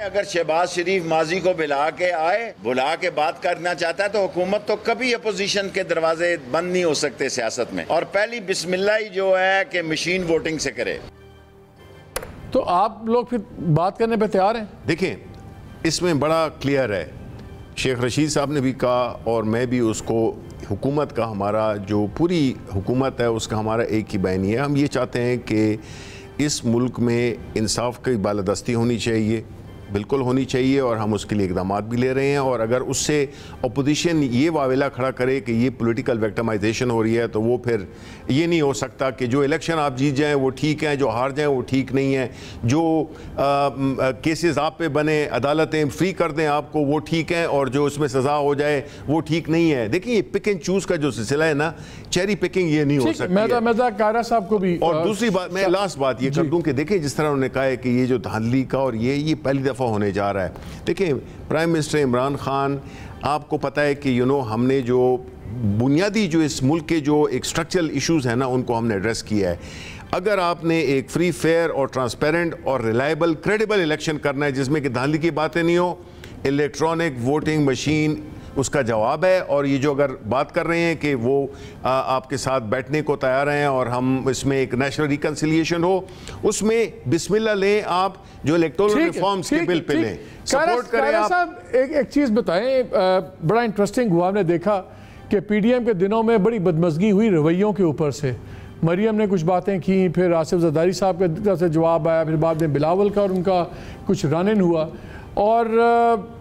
Speaker 12: अगर शहबाज शरीफ माजी को बुला के बात करना चाहता है तो हुकूमत तो कभी अपोजिशन के दरवाजे बंद नहीं हो सकते सियासत में, और पहली बिस्मिल्लाह ही जो है कि मशीन वोटिंग से करे।
Speaker 7: तो आप लोग फिर बात करने पे तैयार हैं?
Speaker 11: देखें, इसमें बड़ा क्लियर है, शेख रशीद साहब ने भी कहा और मैं भी उसको, हुकूमत का, हमारा जो पूरी हुकूमत है उसका हमारा एक ही बयानी है। हम ये चाहते हैं कि इस मुल्क में इंसाफ की बालादस्ती होनी चाहिए, बिल्कुल होनी चाहिए, और हम उसके लिए इकदाम भी ले रहे हैं। और अगर उससे अपोजिशन ये वावेला खड़ा करे कि ये पॉलिटिकल विक्टिमाइजेशन हो रही है, तो वो फिर ये नहीं हो सकता कि जो इलेक्शन आप जीत जाएं वो ठीक है, जो हार जाएं वो ठीक नहीं है, जो केसेस आप पे बने, अदालतें फ्री कर दें आपको, वो ठीक है, और जो उसमें सज़ा हो जाए वो ठीक नहीं है। देखिए, ये पिक एंड चूज़ का जो सिलसिला है ना, चेरी पिकिंग, ये नहीं हो सकती।
Speaker 7: मैं कारा साहब को भी,
Speaker 11: और दूसरी बात, मैं लास्ट बात ये कर दूं कि देखिए, जिस तरह उन्होंने कहा है कि ये जो धांधली का और ये पहली दफ़ा होने जा रहा है। देखिए, प्राइम मिनिस्टर इमरान खान, आपको पता है कि हमने जो बुनियादी जो इस मुल्क के जो एक स्ट्रक्चरल इश्यूज हैं ना, उनको हमने एड्रेस किया है। अगर आपने एक फ्री, फेयर और ट्रांसपेरेंट और रिलायबल, क्रेडिबल इलेक्शन करना है जिसमें कि धांधली की बातें नहीं हो, इलेक्ट्रॉनिक वोटिंग मशीन उसका जवाब है। और ये जो अगर बात कर रहे हैं कि वो आपके साथ बैठने को तैयार हैं और हम इसमें एक नेशनल रिकन्सिलिएशन हो, उसमें बिस्मिल्लाह लें, आप जो इलेक्टोरल रिफॉर्म्स के बिल पे लें, सपोर्ट करें आप।
Speaker 7: साहब एक चीज़ बताएं, बड़ा इंटरेस्टिंग हुआ, हमने देखा कि पीडीएम के दिनों में बड़ी बदमज़गी हुई रवैयों के ऊपर से। मरियम ने कुछ बातें की, फिर आसिफ जरदारी साहब के तरफ से जवाब आया, फिर बाद में बिलावल का और उनका कुछ रन इन हुआ, और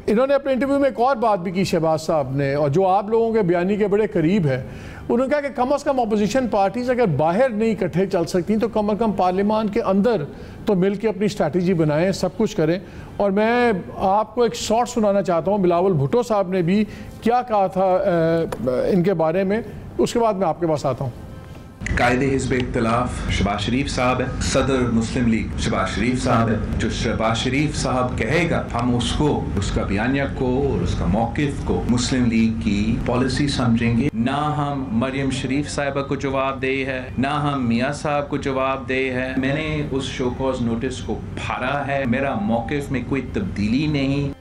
Speaker 7: इन्होंने अपने इंटरव्यू में एक और बात भी की शहबाज साहब ने, और जो आप लोगों के बयानी के बड़े करीब है। उन्होंने कहा कि कम अज़ कम अपोजिशन पार्टीज अगर बाहर नहीं इकट्ठे चल सकती तो कम अज़ कम पार्लियामान के अंदर तो मिल के अपनी स्ट्रैटेजी बनाएं, सब कुछ करें। और मैं आपको एक शॉर्ट सुनाना चाहता हूँ, बिलावल भुट्टो साहब ने भी क्या कहा था इनके बारे में, उसके बाद मैं आपके पास आता हूँ।
Speaker 13: कायदे हिज़्ब इख्तिलाफ शहबाज शरीफ साहब है, सदर मुस्लिम लीग शहबाज शरीफ साहब है। जो शहबाज शरीफ साहब कहेगा हम उसको, उसका बयानिया को और उसका मौक़िफ़ को मुस्लिम लीग की पॉलिसी समझेंगे। ना हम मरियम शरीफ साहिबा को जवाब दे है, ना हम मियाँ साहब को जवाब दे है। मैंने उस शो कॉज नोटिस को फाड़ा है, मेरा मौक़िफ़ में कोई तब्दीली नहीं।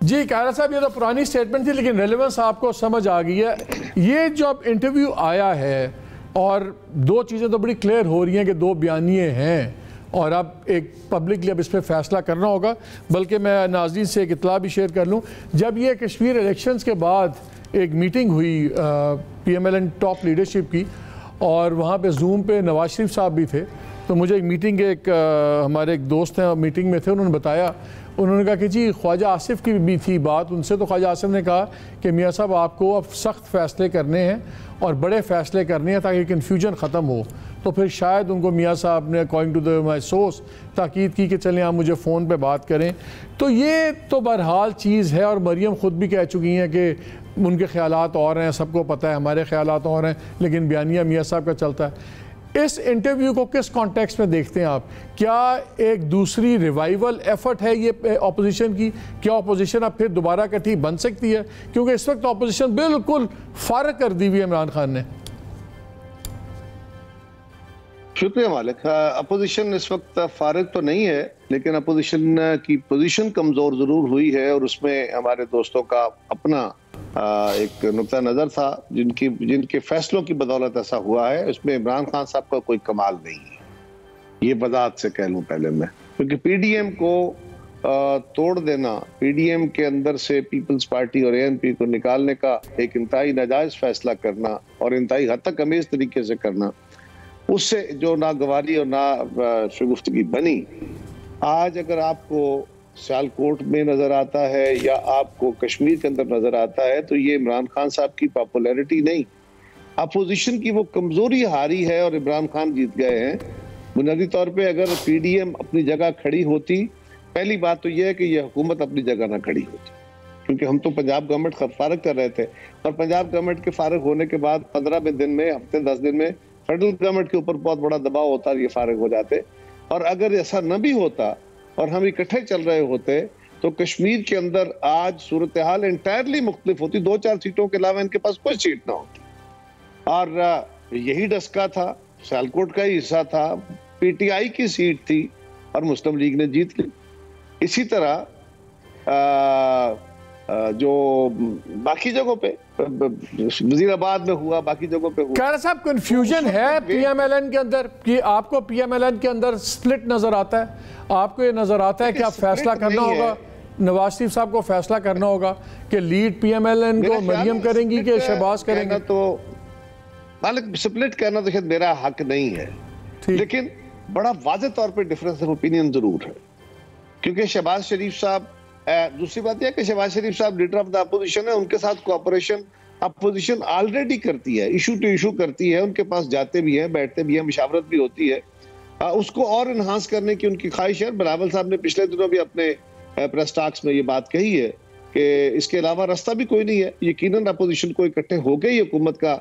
Speaker 7: जी कायरा साहब, ये तो पुरानी स्टेटमेंट थी लेकिन रेलेवेंस आपको समझ आ गई है। ये जो अब इंटरव्यू आया है और दो चीज़ें तो बड़ी क्लियर हो रही हैं कि दो बयानिए हैं और अब एक पब्लिकली अब इस पर फैसला करना होगा। बल्कि मैं नाज़रीन से एक इतला भी शेयर कर लूँ, जब ये कश्मीर इलेक्शंस के बाद एक मीटिंग हुई PMLN टॉप लीडरशिप की और वहाँ पे जूम पे नवाज शरीफ साहब भी थे, तो मुझे एक मीटिंग हमारे एक दोस्त हैं मीटिंग में थे, उन्होंने बताया, उन्होंने कहा कि जी ख्वाजा आसिफ की भी थी बात उनसे, तो ख्वाजा आसिफ ने कहा कि मियाँ साहब आपको अब सख्त फ़ैसले करने हैं और बड़े फ़ैसले करने हैं ताकि कन्फ्यूजन ख़त्म हो। तो फिर शायद उनको मियाँ साहब ने according to the my source ताकीद की कि चलें आप मुझे फ़ोन पे बात करें। तो ये तो बहरहाल चीज़ है और मरियम ख़ुद भी कह चुकी हैं कि उनके ख़यालात और हैं, सबको पता है हमारे ख़यालात और हैं, लेकिन बयानिया मियाँ साहब का चलता है। इस इंटरव्यू को किस कॉन्टेक्स्ट में देखते हैं आप? क्या एक दूसरी रिवाइवल एफर्ट है ये ऑपोजिशन की? क्या ऑपोजिशन अब फिर दोबारा इकट्ठी बन सकती है? क्योंकि इस वक्त ऑपोजिशन बिल्कुल फारग कर दी हुई है इमरान खान ने।
Speaker 9: शुक्रिया मालिक। अपोजिशन इस वक्त फारग तो नहीं है, लेकिन अपोजिशन की पोजीशन कमज़ोर ज़रूर हुई है और उसमें हमारे दोस्तों का अपना एक नुक्ता नज़र था जिनके फैसलों की बदौलत ऐसा हुआ है। उसमें इमरान खान साहब का कोई कमाल नहीं है, ये वज़ाहत से कह लूँ पहले मैं, क्योंकि PDM को तोड़ देना, PDM के अंदर से पीपल्स पार्टी और ANP को निकालने का एक इंतहाई नाजायज़ फैसला करना और इंतहाई हद तक अमेज़ तरीके से करना, उससे जो नागवारी और ना शगुफ्तगी बनी, आज अगर आपको सियालकोट में नजर आता है या आपको कश्मीर के अंदर नजर आता है, तो ये इमरान खान साहब की पॉपुलैरिटी नहीं, अपोजिशन की वो कमजोरी हारी है और इमरान खान जीत गए हैं। बुनियादी तौर पे अगर PDM अपनी जगह खड़ी होती, पहली बात तो यह है कि यह हुकूमत अपनी जगह ना खड़ी होती, क्योंकि हम तो पंजाब गवर्नमेंट फारग कर रहे थे और पंजाब गवर्नमेंट के फारग होने के बाद 15 दिन में, हफ्ते 10 दिन में फेडरल गवर्नमेंट के ऊपर बहुत बड़ा दबाव होता और ये फारग हो जाते। और अगर ऐसा न भी होता और हम इकट्ठे चल रहे होते तो कश्मीर के अंदर आज सूरत हाल इंटायरली मुख्तलिफ होती, 2-4 सीटों के अलावा इनके पास कोई सीट ना होती। और यही डस्का था, सियालकोट का ही हिस्सा था, PTI की सीट थी और मुस्लिम लीग ने जीत ली। इसी तरह जो बाकी जगहों पे वजीराबाद में हुआ, बाकी जगहों पे हुआ।
Speaker 7: कायरा साहब, कंफ्यूजन है PMLN के अंदर कि आपको PMLN के अंदर स्प्लिट नजर आता है? आपको ये नजर आता है कि आप फैसला करना होगा, नवाज शरीफ साहब को फैसला करना होगा कि लीड PMLN को मरियम करेंगी कि शहबाज करेंगे?
Speaker 9: तो मालिक स्प्लिट करना तो शायद मेरा हक नहीं है, लेकिन बड़ा वाज़ेह तौर पे डिफरेंस ऑफ ओपिनियन जरूर है, क्योंकि शहबाज शरीफ साहब, दूसरी बात यह कि शहबाज शरीफ साहब लीडर ऑफ द अपोजिशन है, उनके साथ कोऑपरेशन अपोजिशन ऑलरेडी करती है, इशू टू इशू करती है, उनके पास जाते भी हैं, बैठते भी हैं, मुशावरत भी होती है, उसको और इन्हांस करने की उनकी ख्वाहिश है। बिलावल साहब ने पिछले दिनों भी अपने प्रेस टॉक्स में ये बात कही है कि इसके अलावा रास्ता भी कोई नहीं है। यकीनन अपोजिशन को इकट्ठे होकर ही हुकूमत का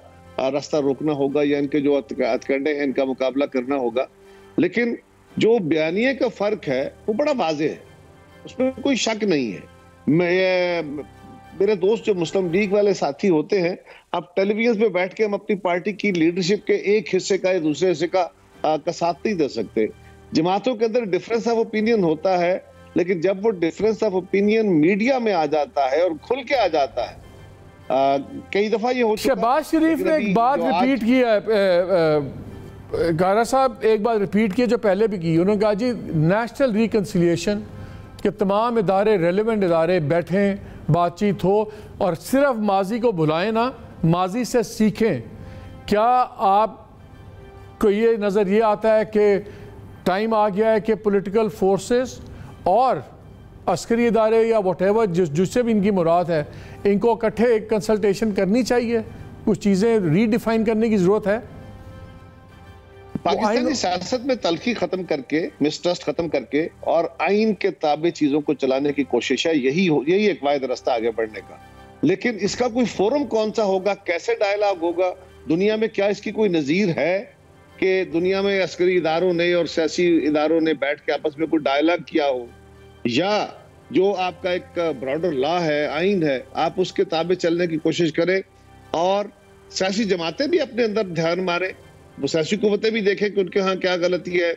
Speaker 9: रास्ता रोकना होगा या इनके जो हथकंडे हैं इनका मुकाबला करना होगा। लेकिन जो बयानिए का फर्क है वो बड़ा वाज़ेह है, उसमें कोई शक नहीं है। मेरे दोस्त जो मुस्लिम लीग वाले साथी होते हैं, अब टेलीविजन पे बैठ के हम अपनी पार्टी की लीडरशिप के एक हिस्से का या दूसरे हिस्से का साथ नहीं दे सकते। जमातों के अंदर डिफरेंस ऑफ ओपिनियन होता है, लेकिन जब वो डिफरेंस ऑफ ओपिनियन मीडिया में आ जाता है और खुल के आ जाता है, कई दफा ये हो चुका।
Speaker 7: शहबाज शरीफ ने एक बात रिपीट की है, कायरा साहब एक बात रिपीट की जो पहले भी की, उन्होंने कहा जी नेशनल रिकन्सिलिएशन के तमाम इदारे, रेलिवेंट इदारे बैठें, बातचीत हो और सिर्फ माजी को भुलाएं ना, माजी से सीखें। क्या आपको ये नज़र ये आता है कि टाइम आ गया है कि पॉलिटिकल फोर्सेस और अस्करी इदारे या वटेवर जिससे भी इनकी मुराद है, इनको इकट्ठे एक कंसल्टेशन करनी चाहिए, कुछ चीज़ें रीडिफाइन करने की ज़रूरत है?
Speaker 9: पाकिस्तानी सियासत में तलखी खत्म करके, मिसट्रस्ट खत्म करके और आइन के ताबे चीजों को चलाने की कोशिश है, यही एक वाहिद रास्ता आगे बढ़ने का। लेकिन इसका कोई फोरम कौन सा होगा, कैसे डायलॉग होगा, दुनिया में क्या इसकी कोई नज़ीर है कि दुनिया में अस्करी इदारों ने और सियासी इदारों ने बैठ के आपस में कोई डायलॉग किया हो, या जो आपका एक ब्रॉडर लॉ है, आइन है, आप उसके ताबे चलने की कोशिश करें और सियासी जमातें भी अपने अंदर ध्यान मारें, वो सियासी कुव्वतें भी देखें कि उनके यहाँ क्या गलती है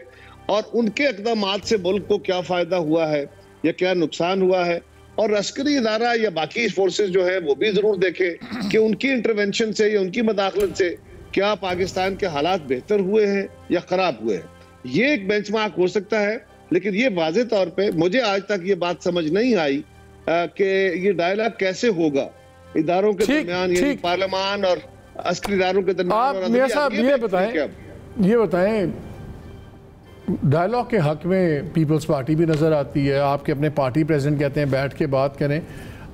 Speaker 9: और उनके इक़दामात से मुल्क को क्या फ़ायदा हुआ है या क्या नुकसान हुआ है। और अस्करी इदारा या बाकी फोर्सेस जो है वो भी ज़रूर देखें कि उनकी इंटरवेंशन से या उनकी मदाखलत से क्या पाकिस्तान के हालात बेहतर हुए हैं या ख़राब हुए हैं। ये एक बेंचमार्क हो सकता है, लेकिन ये वाज़े तौर पे मुझे आज तक ये बात समझ नहीं आई कि ये डायलॉग कैसे होगा इदारों के दरमियान, यानी पार्लियामान और अस्करी इदारों के दरमियान।
Speaker 7: आप मियां साहब ये बताएं डायलॉग के हक में पीपल्स पार्टी भी नज़र आती है, आपके अपने पार्टी प्रेसिडेंट कहते हैं बैठ के बात करें।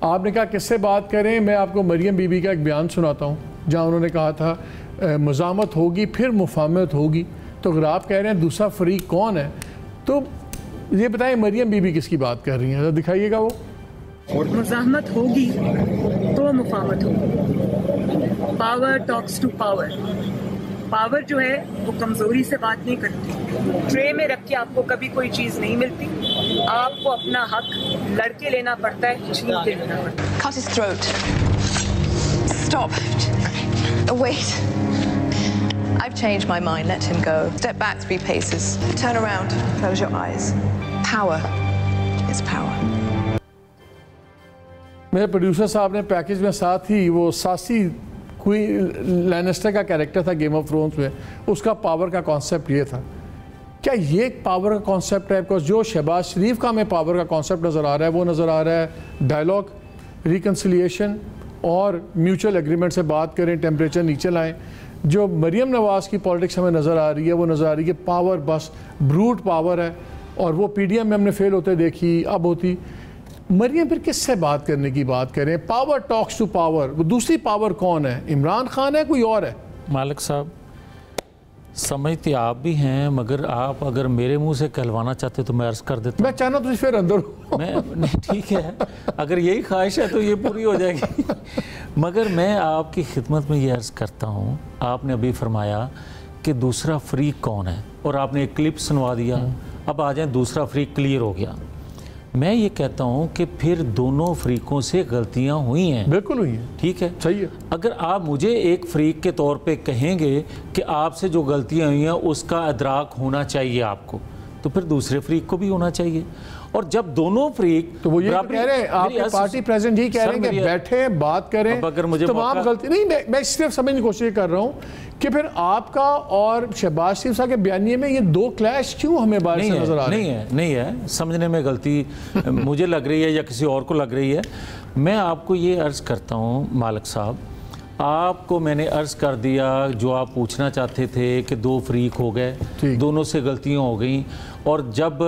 Speaker 7: आपने कहा किससे बात करें, मैं आपको मरियम बीबी का एक बयान सुनाता हूँ जहाँ उन्होंने कहा था मज़ामत होगी फिर मुफाहमत होगी। तो अगर आप कह रहे हैं दूसरा फरीक कौन है, तो ये बताएं मरियम बीबी किसकी बात कर रही हैं, दिखाइएगा वो।
Speaker 14: मुज़ाहमत होगी तो मुफाहमत होगी। Power talks to power. Power जो है वो कमजोरी से बात नहीं करती। ट्रे में रख के आपको कभी कोई चीज नहीं मिलती, आपको अपना हक लड़के लेना पड़ता है, छीन के लेना पड़ता है।
Speaker 15: Cut his throat. Stop. Wait. I've changed my mind. Let him go. Step back 3 paces. Turn around. Close your eyes. Power is power.
Speaker 7: मेरे प्रोड्यूसर साहब ने पैकेज में साथ ही वो सासी क्वीन लैनिस्टर का कैरेक्टर था गेम ऑफ थ्रोन्स में, उसका पावर का कॉन्सेप्ट ये था। क्या ये एक पावर का कॉन्सेप्ट है? बिकॉज जो शहबाज शरीफ का हमें पावर का कॉन्सेप्ट नज़र आ रहा है वो नज़र आ रहा है डायलॉग, रिकन्सिलिएशन और म्यूचुअल एग्रीमेंट से बात करें, टेम्परेचर नीचे लाएं। जो मरियम नवाज़ की पॉलिटिक्स हमें नज़र आ रही है वो नज़र आ रही है पावर, बस ब्रूट पावर है, और वो PDM में हमने फेल होते देखी, अब होती। मरियम फिर किससे बात करने की बात करें? पावर टॉक्स टू पावर, वो दूसरी पावर कौन है? इमरान खान है, कोई और है?
Speaker 10: मालिक साहब समझते आप भी हैं, मगर आप अगर मेरे मुंह से कहलवाना चाहते तो मैं अर्ज कर देता।
Speaker 7: मैं चाहना तुझे फिर अंदर
Speaker 10: मैं नहीं, ठीक है, अगर यही ख्वाहिश है तो ये पूरी हो जाएगी। मगर मैं आपकी खिदमत में ये अर्ज करता हूँ, आपने अभी फरमाया कि दूसरा फ्रीक कौन है और आपने एक क्लिप सुनवा दिया, अब आ जाए दूसरा फ्रीक क्लियर हो गया। मैं ये कहता हूँ कि फिर दोनों फ्रीकों से गलतियाँ हुई हैं।
Speaker 7: बिल्कुल हुई हैं,
Speaker 10: ठीक है,
Speaker 7: सही है।
Speaker 10: अगर आप मुझे एक फ्रीक के तौर पे कहेंगे कि आपसे जो गलतियाँ हुई हैं उसका अदराक होना चाहिए आपको, तो फिर दूसरे फ्रीक को भी होना चाहिए। और जब दोनों फ्रीक,
Speaker 7: तो वो ये कह रहे हैं, आपके पार्टी प्रेसिडेंट ही कह रहे हैं कि बैठे बात करें,
Speaker 10: अगर मुझे
Speaker 7: तमाम गलती नहीं, मैं सिर्फ समझने की कोशिश कर रहा हूँ कि फिर आपका और शहबाज शरीफ साहब के बयानिए में ये दो क्लैश क्यों हमें बाहर से नजर आ रहे हैं?
Speaker 10: नहीं है, समझने में गलती मुझे लग रही है या किसी और को लग रही है। मैं आपको ये अर्ज़ करता हूँ मालिक साहब, आपको मैंने अर्ज़ कर दिया जो आप पूछना चाहते थे कि 2 फ्रीक हो गए, दोनों से गलतियाँ हो गई, और जब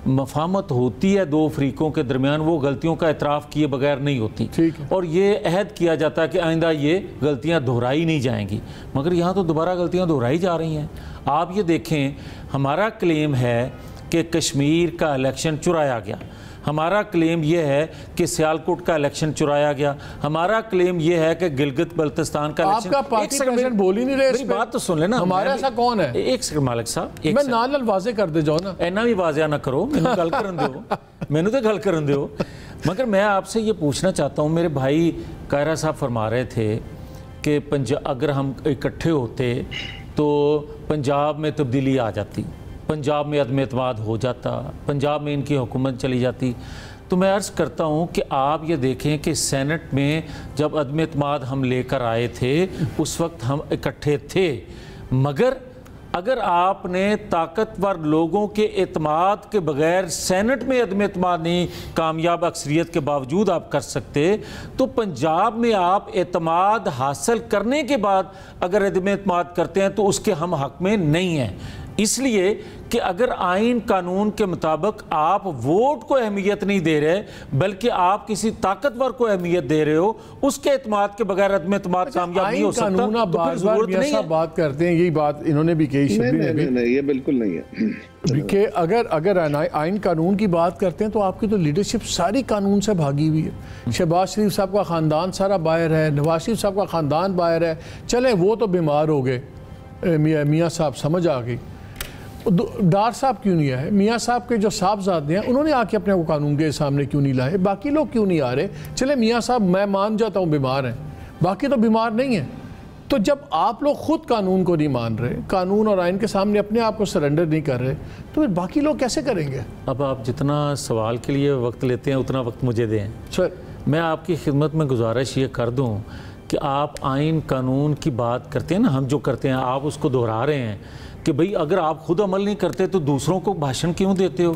Speaker 10: मफाहमत होती है 2 फ्रीकों के दरमियान वो गलतियों का एतराफ़ किए बगैर नहीं होती, और ये अहद किया जाता है कि आइंदा ये गलतियाँ दोहराई नहीं जाएंगी, मगर यहाँ तो दोबारा गलतियाँ दोहराई जा रही हैं। आप ये देखें, हमारा क्लेम है कि कश्मीर का इलेक्शन चुराया गया, हमारा क्लेम यह है कि सियालकोट का इलेक्शन चुराया गया, हमारा क्लेम यह है कि गिलगित बल्तिस्तान का इलेक्शन।
Speaker 7: आपका पार्टी प्रेसिडेंट बोल ही नहीं रहे,
Speaker 10: मेरी बात तो सुन लेना।
Speaker 7: हमारा ऐसा कौन है?
Speaker 10: एक सेकंड मालिक साहब,
Speaker 7: मैं नाल वाजे कर दे जाओ ना,
Speaker 10: इन्ना भी वाजिया ना करो, मैंने गल करन दो, मैंने तो गल करन दो। मगर मैं आपसे ये पूछना चाहता हूँ, मेरे भाई कायरा साहब फरमा रहे थे कि अगर हम इकट्ठे होते तो पंजाब में तब्दीली आ जाती, पंजाब में अदम एतमाद हो जाता, पंजाब में इनकी हुकूमत चली जाती। तो मैं अर्ज़ करता हूँ कि आप ये देखें कि सेनेट में जब अदम एतमाद हम लेकर आए थे उस वक्त हम इकट्ठे थे, मगर अगर आपने ताकतवर लोगों के एतमाद के बगैर सेनेट में अदम एतमाद नहीं कामयाब अक्सरियत के बावजूद आप कर सकते, तो पंजाब में आप एतमाद हासिल करने के बाद अगर अदम एतमाद करते हैं तो उसके हम हक में नहीं हैं। इसलिए कि अगर आइन कानून के मुताबिक आप वोट को अहमियत नहीं दे रहे बल्कि आप किसी ताकतवर को अहमियत दे रहे हो, उसके एतमाद के बगैर अदम एतमाद कामयाब नहीं हो सकता।
Speaker 7: कानून आप बार-बार बात करते हैं, यही बात इन्होंने भी कही,
Speaker 9: नहीं, ये बिल्कुल नहीं है
Speaker 7: कि अगर आइन कानून की बात करते हैं तो आपकी तो लीडरशिप सारी कानून से भागी हुई है। शहबाज शरीफ साहब का ख़ानदान सारा बाहर है, नवाज शरीफ साहब का ख़ानदान बाहर है। चले वो तो बीमार हो गए, मियाँ साहब समझ आ गई, डार साहब क्यों नहीं आए? मियाँ साहब के जो साहबजादे हैं उन्होंने आके अपने को कानून के सामने क्यों नहीं लाए? बाकी लोग क्यों नहीं आ रहे? चले मियाँ साहब मैं मान जाता हूँ बीमार हैं, बाकी तो बीमार नहीं हैं। तो जब आप लोग खुद कानून को नहीं मान रहे, कानून और आइन के सामने अपने आप को सरेंडर नहीं कर रहे, तो फिर बाकी लोग कैसे करेंगे?
Speaker 10: अब आप जितना सवाल के लिए वक्त लेते हैं उतना वक्त मुझे दें
Speaker 7: सर।
Speaker 10: मैं आपकी खिदमत में गुजारिश ये कर दूं कि आप आइन कानून की बात करते हैं ना, हम जो करते हैं आप उसको दोहरा रहे हैं कि भाई अगर आप खुद अमल नहीं करते तो दूसरों को भाषण क्यों देते हो?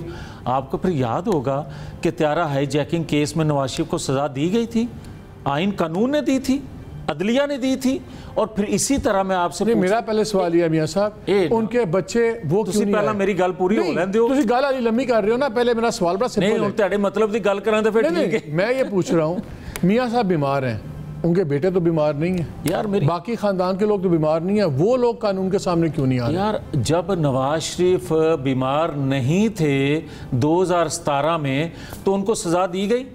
Speaker 10: आपको फिर याद होगा कि त्यारा हाईजैकिंग केस में नवाज शरीफ को सज़ा दी गई थी, आइन कानून ने दी थी, अदलिया ने दी थी। और फिर इसी तरह मैं आपसे
Speaker 7: मेरा पहले सवाल ये मियाँ साहब, उनके बच्चे वो क्यों नहीं
Speaker 10: पहला
Speaker 7: आए?
Speaker 10: मेरी गल पूरी हो लें दो,
Speaker 7: तुम गल लंबी कर रहे हो ना, पहले मेरा सवाल बड़ा सिंपल है।
Speaker 10: नहीं तेरे मतलब की गल करा तो फिर ठीक है।
Speaker 7: मैं ये पूछ रहा हूँ, मियाँ साहब बीमार हैं, उनके बेटे तो बीमार नहीं है
Speaker 10: यार, मेरी
Speaker 7: बाकी खानदान के लोग तो बीमार नहीं है, वो लोग कानून के सामने क्यों नहीं आ रहे?
Speaker 10: यार जब नवाज शरीफ बीमार नहीं थे 2017 में तो उनको सजा दी गई,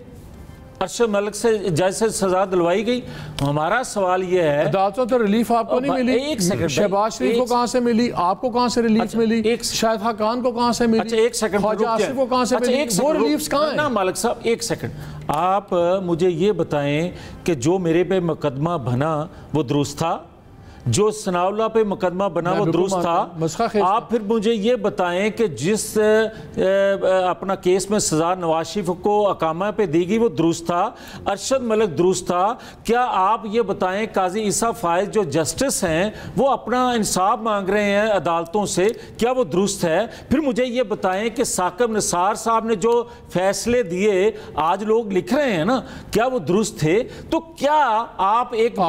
Speaker 10: अरशद मलिक से जज से सजा दिलवाई गई। हमारा सवाल ये है,
Speaker 7: अदालतों तो रिलीफ आपको नहीं मिली।
Speaker 10: एक सेकंड,
Speaker 7: शहबाज शरीफ को कहाँ से मिली? आपको कहाँ से रिलीफ मिली? शाहिद खान को कहाँ से मिली?
Speaker 10: अच्छा एक सेकंड,
Speaker 7: ख्वाजा आसिफ को कहाँ से मिली? वो रिलीफ्स कहाँ हैं?
Speaker 10: मालिक साहब एक सेकंड, आप मुझे ये बताएं कि जो मेरे पे मुकदमा बना वो दुरुस्त था, जो सनाउल्लाह पे मुकदमा बना वो दुरुस्त था। आप फिर मुझे ये बताएं कि जिस अपना केस में सजा नवाज शरीफ को अकामा पे दी गई वो दुरुस्त था, अरशद मलिक दुरुस्त था। क्या आप ये बताएं काजी ईसा फायज जो जस्टिस हैं वो अपना इंसाफ मांग रहे हैं अदालतों से, क्या वो दुरुस्त है? फिर मुझे ये बताएं कि साकिब निसार साहब ने जो फैसले दिए आज लोग लिख रहे हैं ना, क्या वो दुरुस्त थे? तो क्या आप एक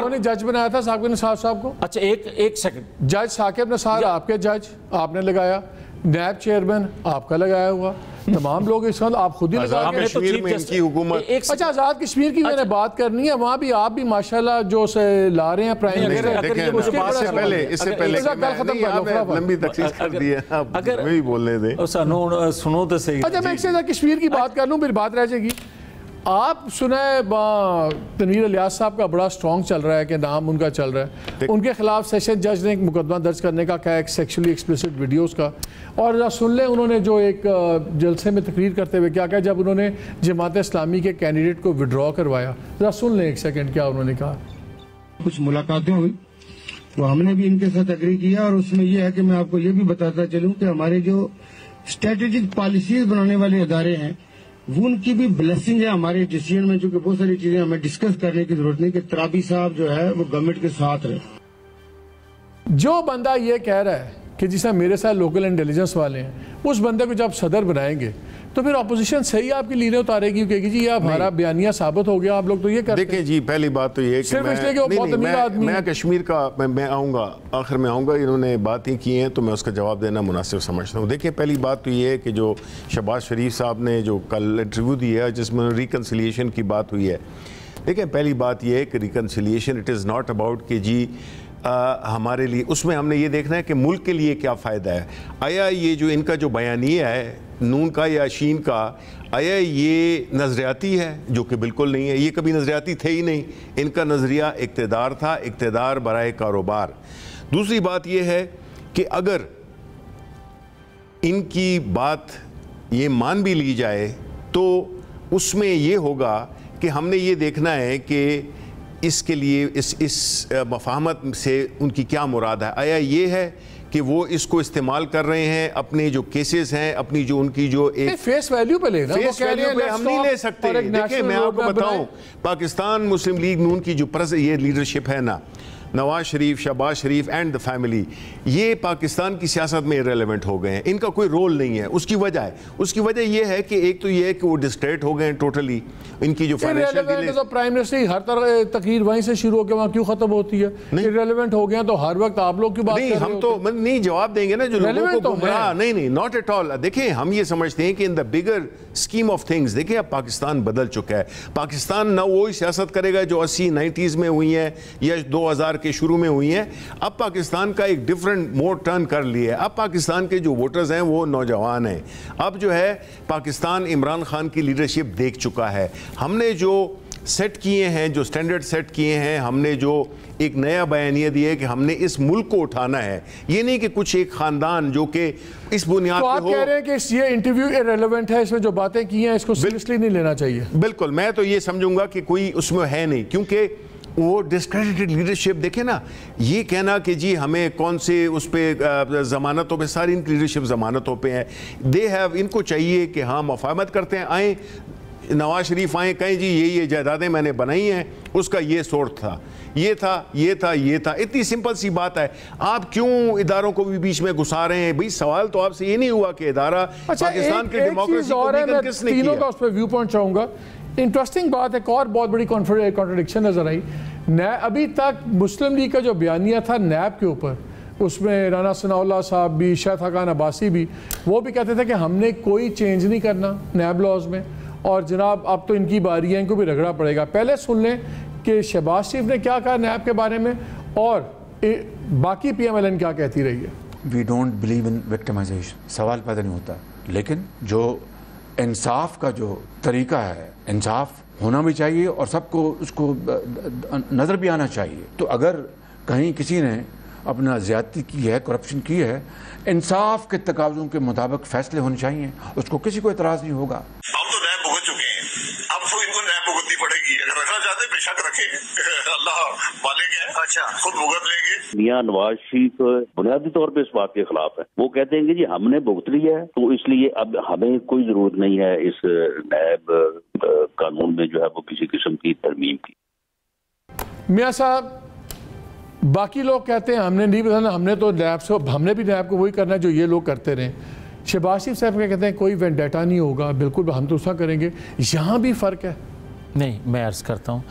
Speaker 7: ने जज बनाया था साकिब निसार साहब को?
Speaker 10: अच्छा एक सेकंड,
Speaker 7: जज साकिब निसार आपके जज आपने लगाया, नैब चेयरमैन आपका लगाया हुआ, तमाम लोग इस वक्त आप खुद ही लगा के
Speaker 11: कश्मीर में इनकी हुकूमत।
Speaker 7: अच्छा आजाद कश्मीर की मैंने बात करनी है, वहाँ भी आप भी माशाल्लाह जो से ला रहे हैं प्राइम मिनिस्टर।
Speaker 11: इससे पहले लंबी तकलीफ कर दी है, अगर वही बोलने दें
Speaker 10: सुनो तो सही।
Speaker 7: अच्छा मैं एक कश्मीर की बात कर लूँ फिर बात रह जाएगी। आप सुना है तनवीर इलियास साहब का बड़ा स्ट्रॉन्ग चल रहा है कि नाम उनका चल रहा है, उनके खिलाफ सेशन जज ने एक मुकदमा दर्ज करने का कहा, एक सेक्सुअली एक्सप्लिसिट वीडियोस का। और सुन लें उन्होंने जो एक जलसे में तकरीर करते हुए क्या कहा जब उन्होंने जमात इस्लामी के कैंडिडेट को विड्रॉ करवाया। जरा सुन लें एक सेकेंड क्या उन्होंने कहा।
Speaker 16: कुछ मुलाकातें हुई तो हमने भी इनके साथ एग्री किया, और उसमें यह है कि मैं आपको ये भी बताता चलूँ कि हमारे जो स्ट्रेटेजिक पॉलिसीज बनाने वाले अदारे हैं वो उनकी भी ब्लेसिंग है हमारे डिसीजन में, चूंकि बहुत सारी चीजें हमें डिस्कस करने की जरूरत नहीं कि तराबी साहब जो है वो गवर्नमेंट के साथ रहे। जो
Speaker 7: बंदा ये कह रहा है कि जिसमें मेरे साथ लोकल इंटेलिजेंस वाले हैं, उस बंदे को जब सदर बनाएंगे तो फिर अपोजिशन सही आपकी लीनें उतारेगी, कहेगी जी ये हमारा बयानिया साबित हो गया, आप लोग तो ये करते हैं।
Speaker 11: देखिए जी पहली बात तो ये कि मैं कश्मीर का मैं आऊँगा, आखिर में आऊँगा, इन्होंने बातें की हैं तो मैं उसका जवाब देना मुनासिब समझता हूँ। देखिए पहली बात तो ये है कि जो शहबाज शरीफ साहब ने जो कल इंटरव्यू दिया है जिसमें रिकन्सिलिएशन की बात हुई है, देखिए पहली बात यह है कि reconciliation it is not about कि जी हमारे लिए, उसमें हमने ये देखना है कि मुल्क के लिए क्या फ़ायदा है। आया ये जो इनका जो बयानिया है नून का या शीन का, आया ये नज़रियाती है? जो कि बिल्कुल नहीं है, ये कभी नज़रियाती थे ही नहीं। इनका नज़रिया इक़्तिदार था, इक़्तिदार बराए कारोबार। दूसरी बात यह है कि अगर इनकी बात ये मान भी ली जाए तो उसमें ये होगा कि हमने ये देखना है कि इसके लिए इस मफाहमत से उनकी क्या मुराद है। आया ये है कि वो इसको इस्तेमाल कर रहे हैं अपने जो केसेस हैं, अपनी जो उनकी जो एक
Speaker 7: फेस वैल्यू पे लेना,
Speaker 11: फेस वैल्यू पे हम नहीं ले सकते। देखिए मैं आपको बताऊं, पाकिस्तान मुस्लिम लीग नून की जो ये लीडरशिप है ना, नवाज शरीफ, शहबाज शरीफ एंड द फैमिली, ये पाकिस्तान की सियासत में इरेलेवेंट हो गए हैं, इनका कोई रोल नहीं है। उसकी वजह ये है कि एक तो ये है कि वो डिस्ट्रैक्ट हो गए हैं टोटली, इनकी जो फाइनेंशियल
Speaker 7: तो प्राइम मिनिस्टर हर तरह तकरीर वहीं से शुरू होकर वहाँ क्यों खत्म होती है? इरेलेवेंट हो गया तो हर वक्त आप लोग की बात
Speaker 11: नहीं, हम तो नहीं जवाब देंगे ना जो लोगों को गुमराह। नहीं, नॉट एट ऑल। देखिए, हम ये समझते हैं कि in the bigger scheme of things, देखिए अब पाकिस्तान बदल चुका है। पाकिस्तान ना वही सियासत करेगा जो 80-90s में हुई है या 2000 के शुरू में हुई है। अब पाकिस्तान का एक डिफरेंट मोड टर्न कर लिया है। अब पाकिस्तान के जो वोटर्स हैं वो नौजवान हैं। अब जो है पाकिस्तान इमरान खान की लीडरशिप देख चुका है। हमने जो सेट किए हैं, जो स्टैंडर्ड सेट किए हैं, हमने जो एक नया बयानिया दिया है कि हमने इस मुल्क को उठाना है। ये नहीं कि कुछ एक खानदान जो कि इस बुनियाद
Speaker 7: पे हो। तो आप कह रहे हैं कि ये इंटरव्यू इररिलेवेंट है, इसमें जो बातें की हैं इसको सीरियसली नहीं लेना चाहिए?
Speaker 11: बिल्कुल, मैं तो ये समझूंगा कि कोई उसमें है नहीं, क्योंकि वो डिस्क्रेडिटेड लीडरशिप देखे ना। ये कहना कि जी हमें कौन से उस पर ज़मानतों पे, सारी इनकी लीडरशिप ज़मानतों पे है। दे हैव, इनको चाहिए कि हाँ मुफाहमत करते हैं, आए नवाज शरीफ आए, कहें जी ये जायदादें मैंने बनाई हैं, उसका ये सोर्स था, ये था। इतनी सिंपल सी बात है। आप क्यों इदारों को भी बीच में घुसा रहे हैं? भाई सवाल तो आपसे ये नहीं हुआ कि इदारा पाकिस्तान की डेमोक्रेसी को वीकन किसने किया?
Speaker 7: तीनों का उस पर व्यू पॉइंट चाहूंगा। इंटरेस्टिंग बात है, एक और बहुत बड़ी कॉन्ट्रडिक्शन नजर आई। अभी तक मुस्लिम लीग का जो बयानिया था नैब के ऊपर, उसमें राना सनाउल्लाह साहब भी, शायद खान अब्बासी भी, वो भी कहते थे कि हमने कोई चेंज नहीं करना नैब लॉज में, और जनाब अब तो इनकी बारी है, इनको भी रगड़ा पड़ेगा। पहले सुन लें कि शहबाज शरीफ ने क्या कहा नैब के बारे में और बाकी PMLN क्या कहती रही है।
Speaker 4: We don't believe in victimisation, सवाल पैदा नहीं होता, लेकिन जो इंसाफ का जो तरीका है, इंसाफ होना भी चाहिए और सबको उसको नज़र भी आना चाहिए। तो अगर कहीं किसी ने अपना ज्यादती की है, करप्शन की है, इंसाफ के तकाज़ों के मुताबिक फैसले होने चाहिए, उसको किसी को एतराज़ नहीं होगा।
Speaker 17: हम तो न्याय भुगत चुके हैं, अब तो इनको न्याय भुगतनी पड़ेगी। अगर रखना चाहते हैं बेशक रखें, अल्लाह मालिक है, अच्छा खुद भुगत लेंगे।
Speaker 18: मियां नवाज शरीफ बुनियादी तौर पे इस बात के खिलाफ है। वो कहते हैं कि जी हमने भुगत लिया है, तो इसलिए अब हमें कोई जरूरत नहीं है इस नैब कानून में जो है वो किसी किस्म की तरमीम की।
Speaker 7: मियां साहब, बाकी लोग कहते हैं हमने नहीं बताना, हमने तो नैब से, हमने भी नैब को वही करना है जो ये लोग करते रहे। शहबाज शरीफ साहब क्या कहते हैं कोई वेंडेटा नहीं होगा, बिल्कुल हम तो उसका करेंगे। यहाँ भी फ़र्क है।
Speaker 10: नहीं, मैं अर्ज़ करता हूँ,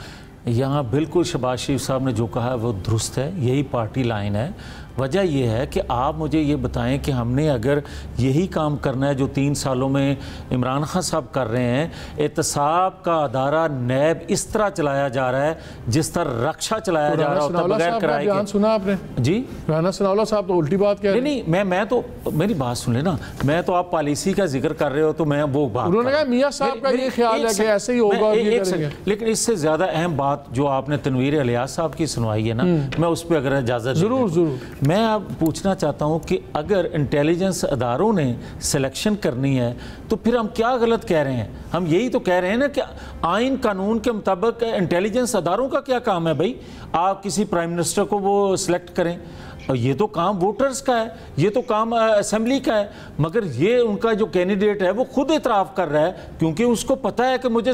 Speaker 10: यहाँ बिल्कुल शहबाज शरीफ साहब ने जो कहा है वो दुरुस्त है, यही पार्टी लाइन है। वजह यह है कि आप मुझे ये बताएं कि हमने अगर यही काम करना है जो 3 सालों में इमरान खान साहब कर रहे हैं, एहतसाब का अदारा नैब इस तरह चलाया जा रहा है जिस तरह रक्षा चलाया जा रहा होता बगैर कराए के।
Speaker 7: सुना आपने
Speaker 10: जी?
Speaker 7: राना सनाउल्लाह साहब तो उल्टी बात कह रहे हैं।
Speaker 10: नहीं, मैं तो मेरी बात सुन लेना, मैं तो आप पॉलिसी का जिक्र कर रहे हो तो मैं वो बात,
Speaker 7: उन्होंने कहा मियां साहब का ये ख्याल है कि ऐसे ही होगा और ये करेंगे।
Speaker 10: लेकिन इससे ज्यादा अहम बात जो आपने तनवीर इलियास साहब की सुनवाई है ना, मैं उस पर अगर इजाजत
Speaker 7: जरूर
Speaker 10: मैं आप पूछना चाहता हूं कि अगर इंटेलिजेंस अदारों ने सिलेक्शन करनी है तो फिर हम क्या गलत कह रहे हैं? हम यही तो कह रहे हैं ना कि आइन कानून के मुताबिक इंटेलिजेंस अदारों का क्या काम है भाई? आप किसी प्राइम मिनिस्टर को वो सिलेक्ट करें, और ये तो काम वोटर्स का है, ये तो काम असेंबली का है। मगर ये उनका जो कैंडिडेट है वो खुद इतराफ़ कर रहा है, क्योंकि उसको पता है कि मुझे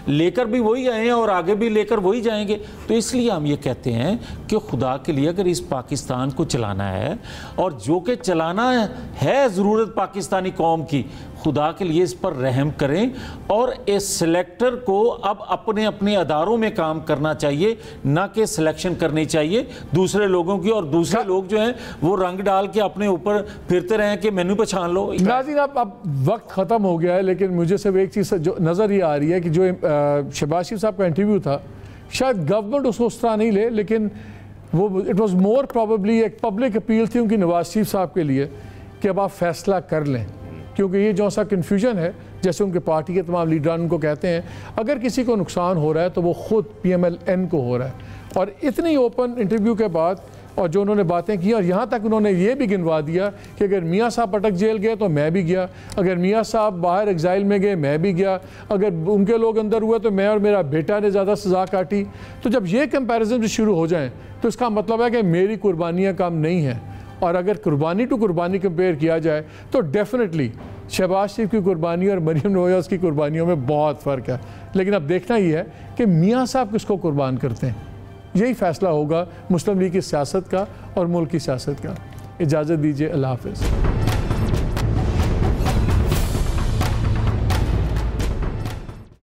Speaker 10: लेकर भी वही आए हैं और आगे भी लेकर वही जाएंगे। तो इसलिए हम ये कहते हैं कि खुदा के लिए अगर इस पाकिस्तान को चलाना है, और जो कि चलाना है ज़रूरत पाकिस्तानी कौम की, खुदा के लिए इस पर रहम करें और इस सिलेक्टर को अब अपने अपने अदारों में काम करना चाहिए, ना कि सिलेक्शन करनी चाहिए दूसरे लोगों की, और दूसरे लोग जो हैं वो रंग डाल के अपने ऊपर फिरते रहें कि मेनू पहचान लो।
Speaker 7: नाज़रीन, अब वक्त ख़त्म हो गया है, लेकिन मुझे सिर्फ एक चीज़ जो नज़र ये आ रही है कि जो शहबाज शरीफ साहब का इंटरव्यू था, शायद गवर्नमेंट उसको उस तरह नहीं ले, लेकिन वो इट वॉज मोर प्रॉबेबली एक पब्लिक अपील थी उनकी नवाज शरीफ साहब के लिए कि अब आप फैसला कर लें, क्योंकि ये जो सा कन्फ्यूजन है, जैसे उनके पार्टी के तमाम लीडरान उनको कहते हैं, अगर किसी को नुकसान हो रहा है तो वो खुद PMLN को हो रहा है। और इतनी ओपन इंटरव्यू के बाद और जो उन्होंने बातें की, और यहाँ तक उन्होंने ये भी गिनवा दिया कि अगर मियाँ साहब अटक जेल गए तो मैं भी गया, अगर मियाँ साहब बाहर एग्जाइल में गए मैं भी गया, अगर उनके लोग अंदर हुए तो मैं और मेरा बेटा ने ज़्यादा सज़ा काटी। तो जब ये कंपैरिजन शुरू हो जाएँ तो इसका मतलब है कि मेरी कुर्बानियाँ कम नहीं हैं। और अगर कुर्बानी टू कुर्बानी कंपेयर किया जाए तो डेफिनेटली शहबाज शरीफ की कुर्बानी और मरीम नवाज़ की कुर्बानियों में बहुत फ़र्क है। लेकिन अब देखना ही है कि मियाँ साहब किसको कुर्बान करते हैं। यही फ़ैसला होगा मुस्लिम लीग की सियासत का और मुल्क की सियासत का। इजाज़त दीजिए, अल्लाह हाफ़िज़।